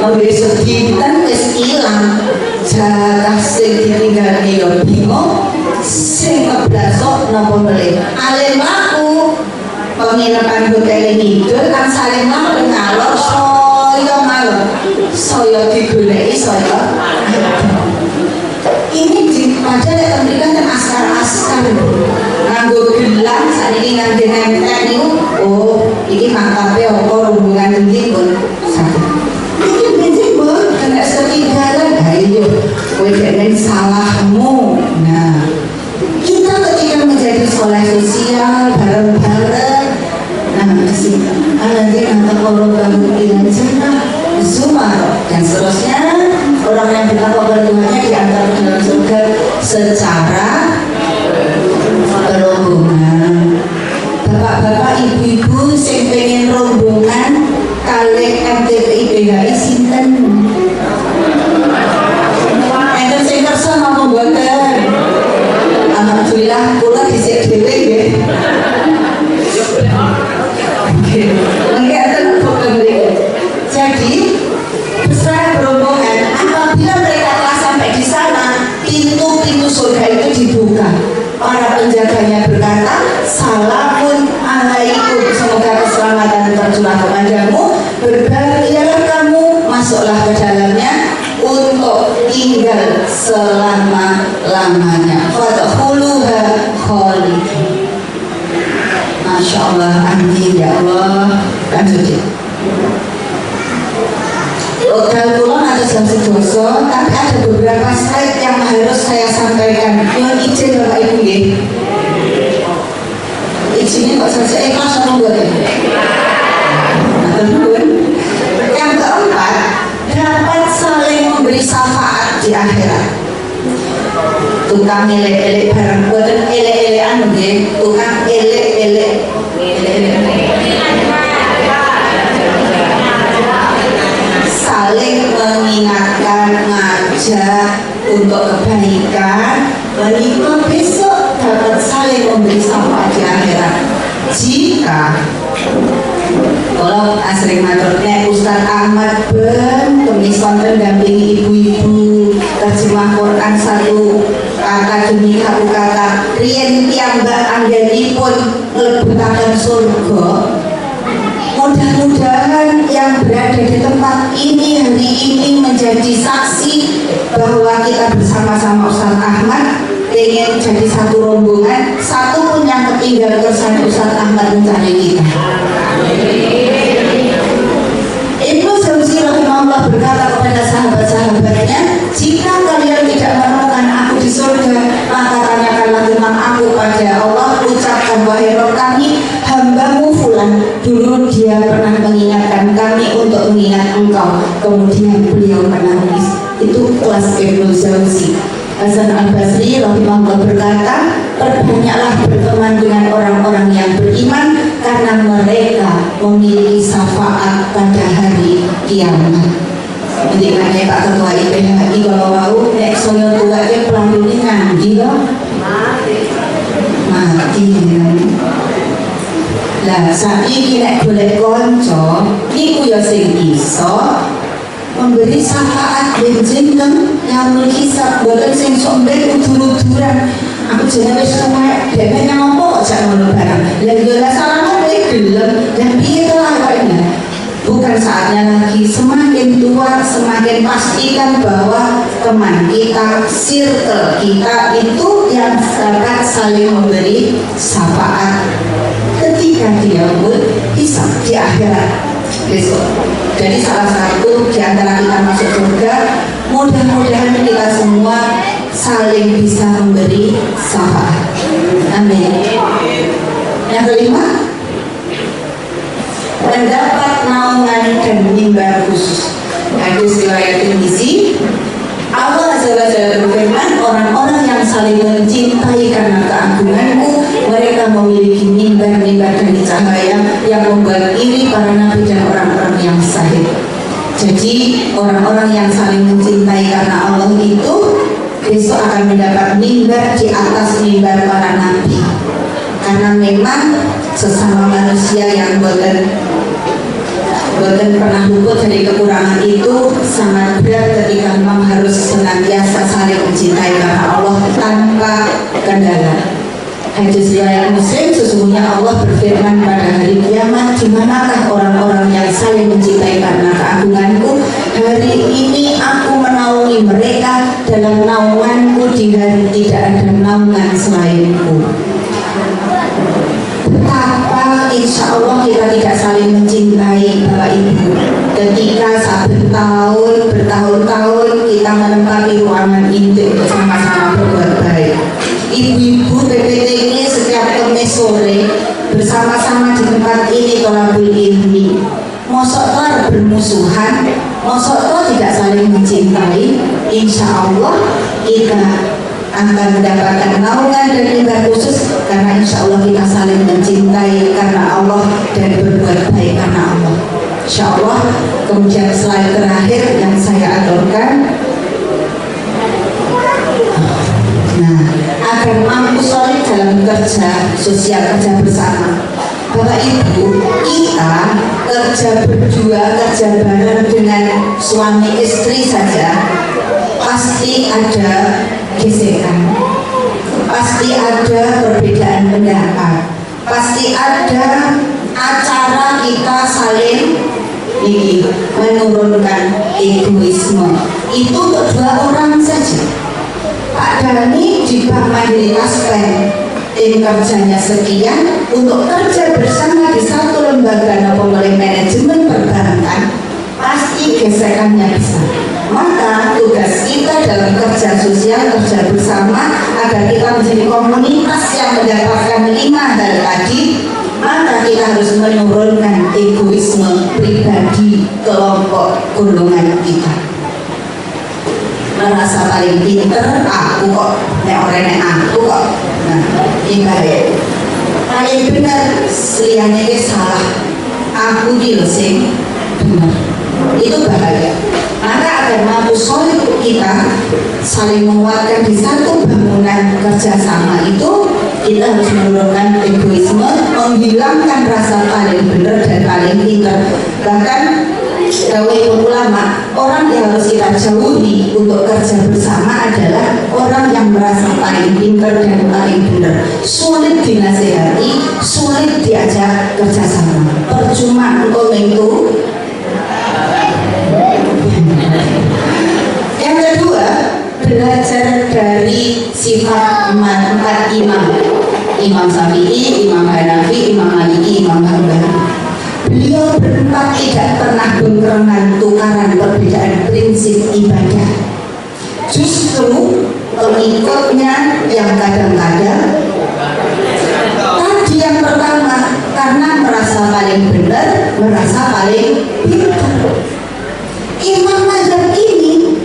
[SPEAKER 2] Besok dinten wis ilang jatah sing ditinggalke yo bingung sing ngeblasok napa melih alim laku penginapan hotel ngidul kan saling laku ngalor saya malem saya digoleki saya ini di padahal yang memberikan kan askar-askar nganggo gelang sakniki nganggo nempel niku oh iki mangkape apa rombongan endi pun sakit kena ketinggalan, ayo, kowe jangan salahmu. Nah, kita ketika menjadi soleh sosial bareng-bareng, nah nanti nanti orang bangun bilang jannah, zumar dan seterusnya orang yang bertakwa berdoanya diantar ke dalam surga secara rombongan. Bapak-bapak, ibu-ibu, sing pengen rombongan kalih MTPI BHI sinten? Enten sing kersa napa mboten? Alhamdulillah kula dhisik dhewe nggih. Jadi besar rombongan apabila mereka telah sampai di sana, pintu-pintu surga itu dibuka. Para penjaganya berkata, "Salamun alaikum, semoga keselamatan tercurah kepada kepadamu, berbahagialah kamu, masuklah ke dalamnya untuk tinggal selama-lamanya. Fadkhuluha khalidin. Masya Allah, amin ya Allah. Lanjut. Kalkulon atas jam sedoso, tapi ada beberapa slide yang harus saya sampaikan. Mohon izin Bapak Ibu ya. Izinnya kok selesai ikhlas atau enggak ya? Yang keempat, dapat saling memberi syafaat di akhirat. Tukang elek-elek barang, buatan elek-elekan nggih, tukang elek-elek. Saling mengingatkan, ngajak untuk kebaikan, menikah besok dapat saling memberi syafaat di akhirat. Jika kalau asring maturnya Ustaz Ahmad ben kemis konten dampingi ibu-ibu terjemah Quran satu kata demi satu kata riyen piyambak anggenipun mlebetaken surga. Mudah-mudahan yang berada di tempat ini hari ini menjadi saksi bahwa kita bersama-sama Ustaz Ahmad ingin jadi satu rombongan, satu pun yang ketinggalan kesan Ustaz Ahmad mencari kita. Ibnu Jauzi rahimahullah berkata kepada sahabat-sahabatnya, jika kalian tidak menemukan aku di surga, maka tanyakanlah tentang aku pada Allah. Ucapkan, wahai Rabb kami, hambamu fulan, dulu dia pernah mengingatkan kami untuk mengingat engkau, kemudian beliau menangis. Itu kelas Ibnu Jauzi. Hasan Al-Basri rahimahullah berkata, perbanyaklah berteman dengan orang-orang yang beriman karena mereka memiliki syafaat pada hari kiamat. Jadi makanya Pak Ketua IPHI kalau mau nek saya tua ya pelanggungnya ngandi loh, mati. Lah saiki nek boleh konco niku ya sing iso memberi syafaat benjingeng yang hisab boten sing sombeng udur-uduran. Aku jenenge wis tuwek, dhewe nyampo kok jak ngono barang. Lah yo lah salaman kowe gelem, dan piye to awaknya? Bukan saatnya lagi, semakin tua semakin pastikan bahwa teman kita, circle kita itu yang dapat saling memberi syafaat ketika dia berhisab di akhirat besok. Jadi salah satu di antara kita masuk surga, mudah-mudahan kita semua saling bisa memberi syafaat. Amin. Yang kelima, mendapat naungan dan mimbar khusus. Hadis riwayat Tirmizi, Allah Azza wa Jalla berfirman, orang-orang yang saling mencintai karena keagunganku, mereka memiliki mimbar-mimbar dari cahaya yang membangkiri para nabi dan orang-orang yang sahih. Jadi orang-orang yang saling mencintai karena Allah itu besok akan mendapat mimbar di atas mimbar para nabi. Karena memang sesama manusia yang boten pernah luput dari kekurangan itu sangat berat ketika memang harus senantiasa saling mencintai karena Allah tanpa kendala. Hadis riwayat Muslim, sesungguhnya Allah berfirman pada hari kiamat, di manakah orang-orang yang saling mencintai karena keagunganku? Hari ini aku menaungi mereka dalam naunganku di hari tidak ada naungan selainku. Betapa insya Allah kita tidak saling mencintai Bapak Ibu ketika bertahun-tahun kita menempati ruangan ini bersama-sama berbuat baik. Ibu-ibu PPT ini setiap Kamis sore bersama-sama di tempat ini tolabul ilmi. Mosok toh bermusuhan, mosok toh tidak saling mencintai. Insya Allah kita akan mendapatkan naungan dan mimbar khusus karena insya Allah kita saling mencintai karena Allah dan berbuat baik karena Allah. Insya Allah. Kemudian slide terakhir yang saya aturkan, nah, agar mampu solid dalam kerja sosial, kerja bersama. Bapak Ibu, kita kerja berdua, kerja bareng dengan suami istri saja pasti ada gesekan, pasti ada perbedaan pendapat, pasti ada acara kita saling egoisme. Itu untuk 2 orang saja. Pak Dhani di Bank Mandiri Taspen, tim kerjanya sekian untuk kerja bersama di satu lembaga oleh manajemen perbankan, pasti gesekannya besar. Maka tugas kita dalam kerja sosial, kerja bersama agar kita menjadi komunitas yang mendapatkan 5 hal tadi, maka kita harus menurunkan egoisme pribadi kelompok golongan kita. Merasa paling pinter, aku kok, nek aku kok. Nah, ini bahaya. Paling benar, liane salah. Aku sing benar. Itu bahaya. Maka agar mampu solid kita saling menguatkan di satu bangunan kerjasama itu, kita harus menurunkan egoisme, menghilangkan rasa paling benar dan paling pintar. Bahkan dawuh ulama, orang yang harus kita jauhi untuk kerja bersama adalah orang yang merasa paling pintar dan paling benar. Sulit dinasehati, sulit diajak kerjasama. Percuma engkau itu. Yang kedua, belajar dari sifat 4 imam. Imam Syafi'i, Imam Hanafi, Imam Maliki, Imam Hambali. Beliau berempat tidak pernah berkerengan tukaran perbedaan prinsip ibadah. Justru pengikutnya yang kadang-kadang tadi yang pertama, karena merasa paling benar, merasa paling pintar. Imam mazhab ini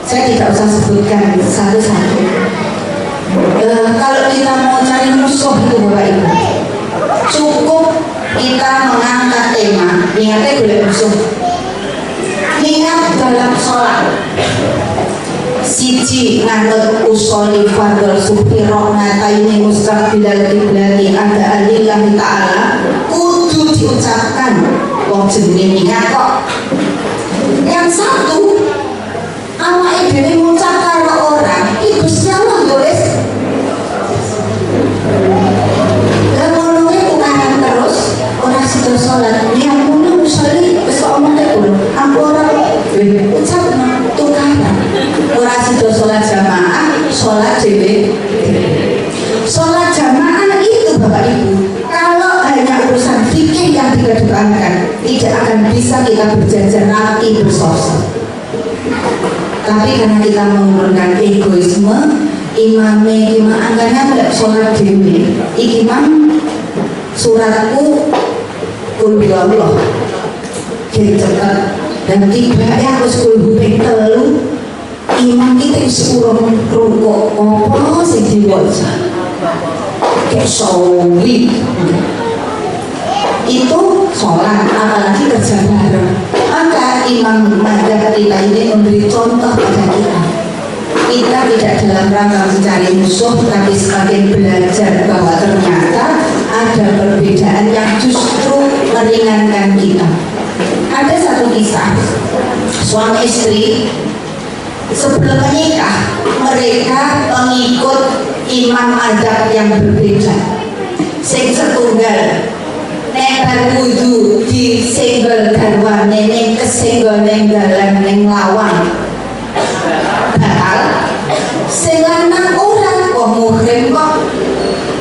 [SPEAKER 2] saya tidak usah sebutkan satu-satu. Kalau kita mau cari musuh itu Bapak Ibu, cukup kita mengangkat tema niatnya boleh musuh. Niat dalam sholat siji nganut usoli fardol sufi rohnata ini mustaqbilal kiblati ada alillahi ta'ala kudu diucapkan wong jenenge niat kok. Yang satu, awake dhewe ngucap karo orang iki Gusti Allah yo wis. Lah ngono kuwi tukaran terus ora sida salat. Yang ngono musoli wis omong kuwi. Aku ora ucap tukaran. Ora sida salat jamaah, salat dhewe. Salat jamaah itu Bapak Ibu, kalau hanya urusan fikih yang dikedepankan, tidak akan bisa kita berjajar rapi bersosok. Tapi karena kita menggunakan egoisme, imam angkanya tidak sholat dewi. Imam suratku kulhu Allah jadi cepat dan tiba ya aku kulhu telu. Imam kita suruh rukuk apa sih diwaca kayak sawi itu sholat, apalagi kerja bareng. Maka imam mazhab kita ini memberi contoh pada kita. Kita tidak dalam rangka mencari musuh, tapi sebagai belajar bahwa ternyata ada perbedaan yang justru meringankan kita. Ada satu kisah, suami istri sebelum menikah, mereka pengikut imam mazhab yang berbeda. Sing setunggal nek wudu di senggol garwane ning kesenggol ning dalan ning lawang batal. Sing lanang ora kok muhrim kok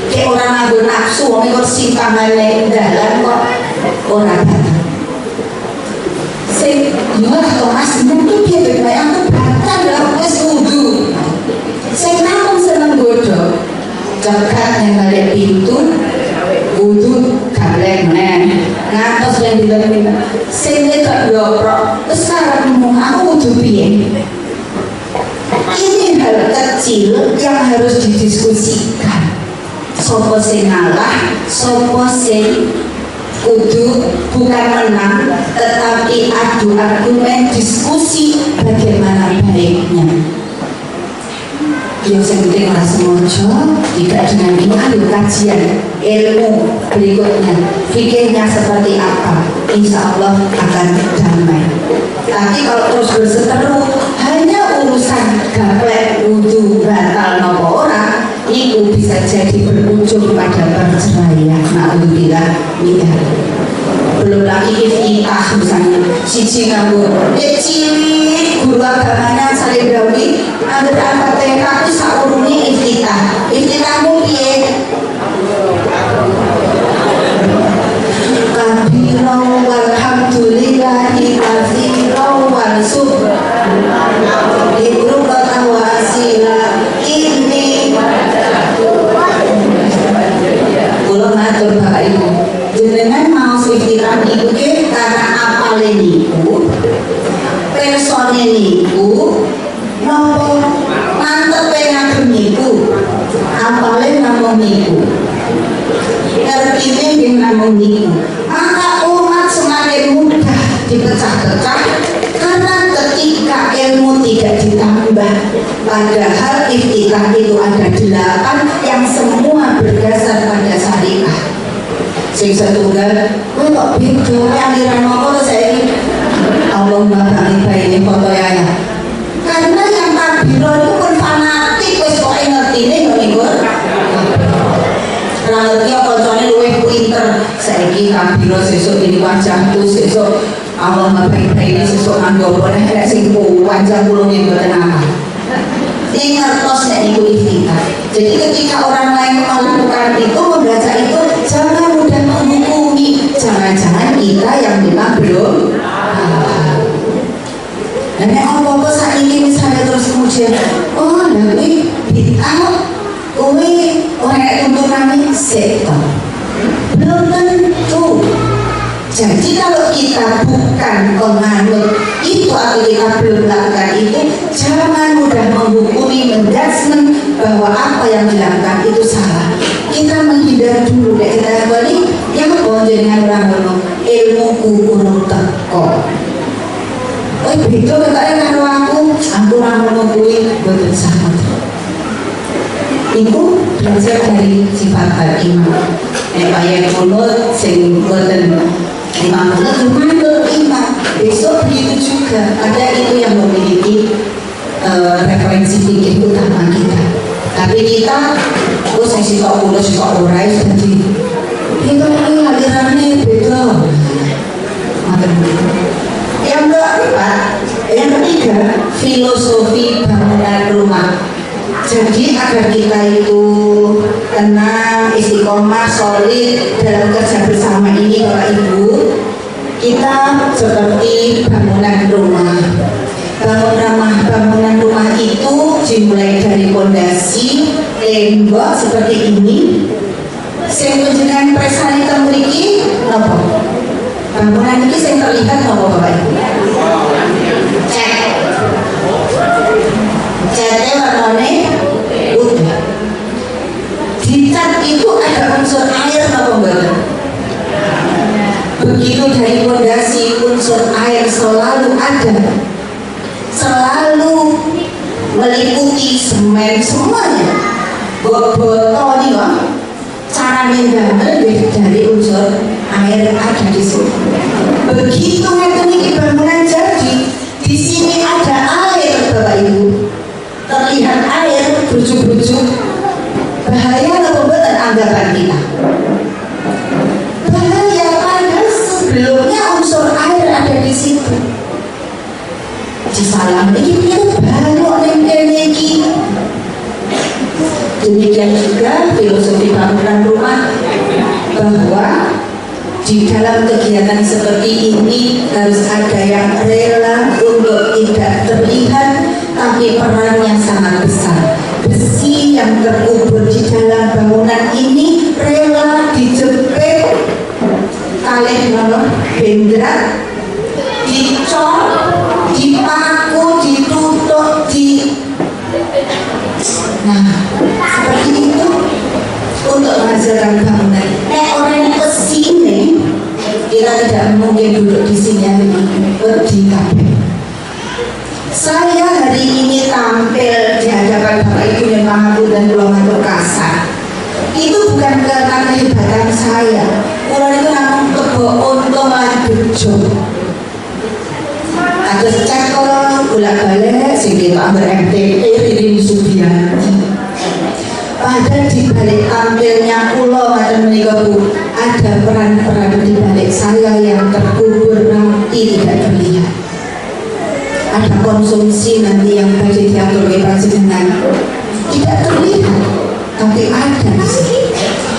[SPEAKER 2] kayak ora nganggo nafsu wong kok simpangan ning dalan kok ora batal. Sing yo kok Mas mungkin piye bae aku batal lho wis wudu. Sing namung seneng godho cekat ning balik pintu wudu galeng meneh ngantos yang dilalui sing tak doprok terus karepmu aku wudu piye. Ini hal kecil yang harus didiskusikan. Sopo sing ngalah, sopo sing kudu bukan menang, tetapi adu argumen diskusi bagaimana baiknya. Yang penting rasa mojo tidak dengan ini kajian ilmu berikutnya fikirnya seperti apa, insya Allah akan damai. Tapi kalau terus berseteru hanya urusan gaplek wudhu batal nopo orang, itu bisa jadi berujung pada perceraian. Na'udzubillah minzalik. Belum lagi iftitah misalnya siji nganggo cilik agamanya saling dawi angger Al-Fatihah ku saurunge iftitah. Iftitahmu piye? Kabirau walhamdulillahi katsirau wal subhanallah ibrukata wa asila ini kula matur Bapak Ibu jenengan mau iftitah niku ke karena apale niku persone niku napa mantepe ngagem niku apale namung niku ngertine nggih namung niku maka umat semakin mudah dipecah-pecah karena ketika ilmu tidak ditambah padahal iftitah itu ada 8 yang semua berdasar pada syariah sing setunggal kowe kok beda aliran apa saya Allahumma barik ini foto ya karena yang kabiro itu kan fanatik wis kok ngertine kok niku ra ngerti koncone luwih pinter saiki kabiro sesuk ini wajahku sesuk Allahumma barik ini sesuk nganggo boleh nek sing wajah kula nggih mboten apa ini ngertos nek niku iftitah jadi ketika orang lain melakukan itu membaca itu jangan mudah menghukumi jangan-jangan kita yang memang belum dan apa-apa saat ini misalnya terus kemudian oh tapi bid'ah kowe ora tuntunane setan belum tentu jadi kalau kita bukan penganut itu atau kita belum melakukan itu jangan mudah menghukumi menjudgment bahwa apa yang dilakukan itu salah kita menghindar dulu deh kita balik yang dengan orang ilmu kuno teko oh begitu katanya kalau aku orang kuwi boten sama itu belajar dari sifat al-imam yang kunut sing boten imam kunut imam besok begitu juga ada itu yang memiliki referensi fikih utama kita tapi kita saya sitok kuno sitok urai jadi itu alirannya beda yang keempat yang ketiga filosofi bangunan rumah jadi agar kita itu tenang istiqomah solid dalam kerja bersama ini Bapak Ibu kita seperti bangunan rumah bangunan rumah itu dimulai dari fondasi tembok seperti ini sing panjenengan presane teng mriki napa bangunan ini sing terlihat napa Bapak Ibu catnya warnane putih di cat itu ada unsur air napa mboten begitu dari fondasi unsur air selalu ada selalu meliputi semen semuanya botol nih loh cara mendamel dari unsur air ada di sini begitu ngeten bangunan jadi di sini ada air Bapak Ibu terlihat air bujuk-bujuk bahaya atau betul anggapan kita bahaya padahal sebelumnya unsur air ada di situ di salam ini kita baru lagi demikian juga filosofi bangunan rumah bahwa di dalam kegiatan seperti ini harus ada yang rela untuk tidak terlihat tapi perannya sangat besar besi yang terkubur di dalam bangunan ini rela dijepit kalih bendrat dicor dipaku ditutup nah seperti itu untuk menghasilkan bangunan orang kesini kita tidak mungkin duduk di sini berdiri kabeh saya hari ini tampil di hadapan Bapak Ibu yang Maha dan Pulau Matur Kasar itu bukan karena kehebatan saya kalau itu namun kebo untung lagi bejo ada cekel bolak-balik sehingga ambil MTP Ririn Subianti padahal di balik tampilnya pulau dan menikah ada peran-peran di balik saya yang terkubur nanti tidak terlihat ada konsumsi nanti yang tadi diatur oleh panjenengan tidak terlihat, tapi ada di sini.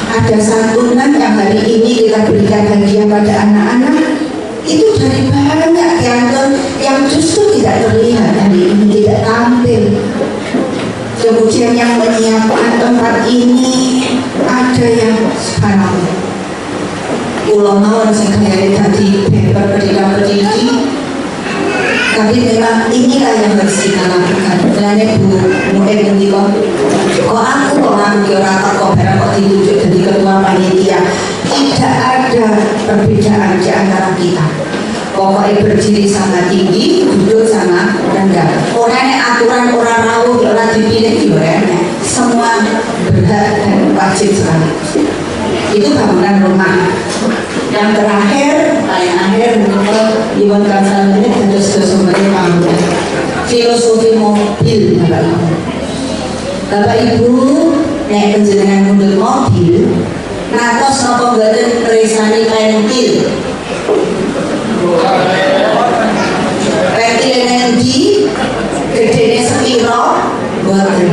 [SPEAKER 2] Ada santunan yang hari ini kita berikan hadiah pada anak-anak, itu dari banyak yang justru tidak terlihat hari ini, tidak tampil. Kemudian yang menyiapkan tempat ini ada yang sekarang pulau mawon sekali tadi paper pendidik, tapi memang inilah yang harus kita lakukan. Karena Bu Mu'e kok aku rata kok kok ditunjuk jadi ketua panitia. Tidak ada perbedaan di antara kita. Pokoknya berdiri sama tinggi, duduk sama rendah. Orangnya aturan orang rawuh, orang dipilih juga semua berhak dan wajib sekali. Itu bangunan rumah. Yang terakhir, paling akhir menurut Iwan Kansal ini tentu sumbernya bangunan. Filosofi mobil, Bapak Ibu. Bapak Ibu, naik penjenengan mundur mobil, natos nopo boten tresani pentil. Pentil energi gedene sepiro boten.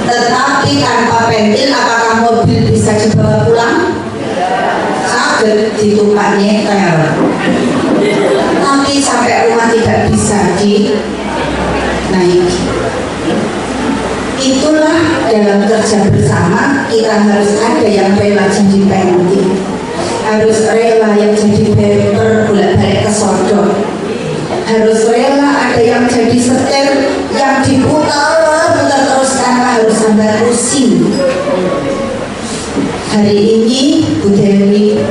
[SPEAKER 2] Tetapi tanpa pentil apakah mobil bisa dibawa pulang? Saged ditumpaknya tel. Tapi sampai rumah tidak bisa dinaiki. Itulah dalam kerja bersama kita harus ada yang rela jadi pentil, harus rela yang jadi bemper bolak-balik ke sodok, harus rela ada yang jadi setir yang diputar terus tanpa harus sampai pusing. Hari ini Bu Dewi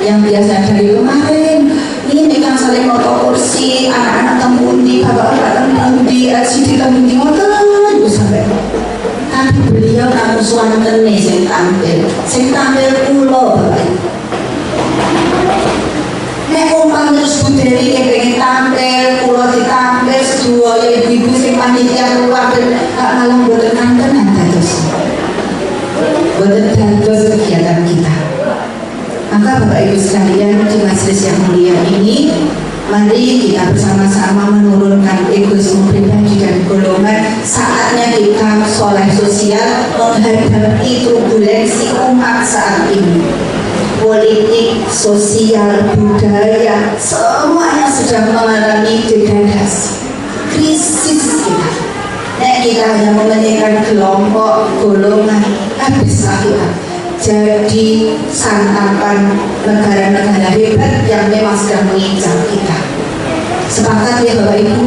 [SPEAKER 2] yang biasa dari kemarin ini kan saling motor kursi anak-anak tempundi, bapak-bapak tempundi, LCD tempundi motor sampai. Tapi beliau namun swanten nih sing tampil pulau Bapak Ibu. Nek umpam terus Bu Dewi yang pengen tampil, pulau ditampil, sedua ya ibu-ibu sing panitia keluar dan malah boten nantenan dados. Boten dados kegiatan kita. Maka Bapak Ibu sekalian di majelis yang mulia ini, mari kita bersama-sama menurunkan egoisme pribadi dan golongan. Saatnya kita soleh sosial menghadapi turbulensi umat saat ini. Politik, sosial, budaya, semuanya sedang mengalami degradasi, krisis kita. Kita hanya mementingkan kelompok, golongan, habislah kita jadi santapan negara-negara hebat yang memang sedang mengincar kita. Sepakat ya Bapak Ibu?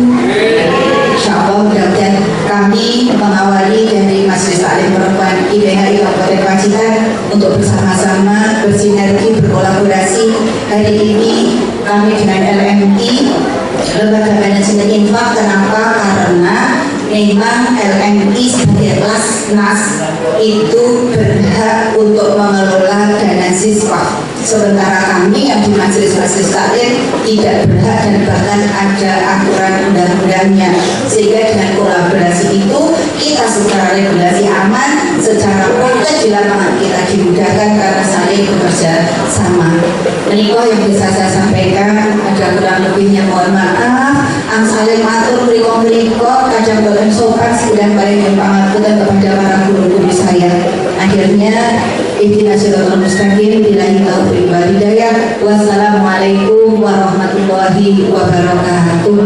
[SPEAKER 2] Insya Allah mudah-mudahan kami mengawali dari Majelis Taklim Perempuan IPHI Kabupaten Pacitan untuk bersama-sama bersinergi, berkolaborasi. Hari ini kami dengan LMI, Lembaga Manajemen Infak. Kenapa? Karena memang LMI sebagai Lasnas itu berhak untuk mengelola dana siswa, sementara kami yang di majelis-majelis taklim tidak berhak dan bahkan ada aturan undang-undangnya. Sehingga dengan kolaborasi itu kita secara regulasi aman, secara praktek di lapangan kita dimudahkan karena saling bekerja sama. Menikah yang bisa saya sampaikan ada kurang lebihnya mohon maaf. Saling matur mereka kadang boten sopan sedang paling pangapunten kepada para guru-guru saya. Akhirnya ihdinas siratal mustaqim billahi taufiq wal hidayah. Wassalamualaikum warahmatullahi wabarakatuh.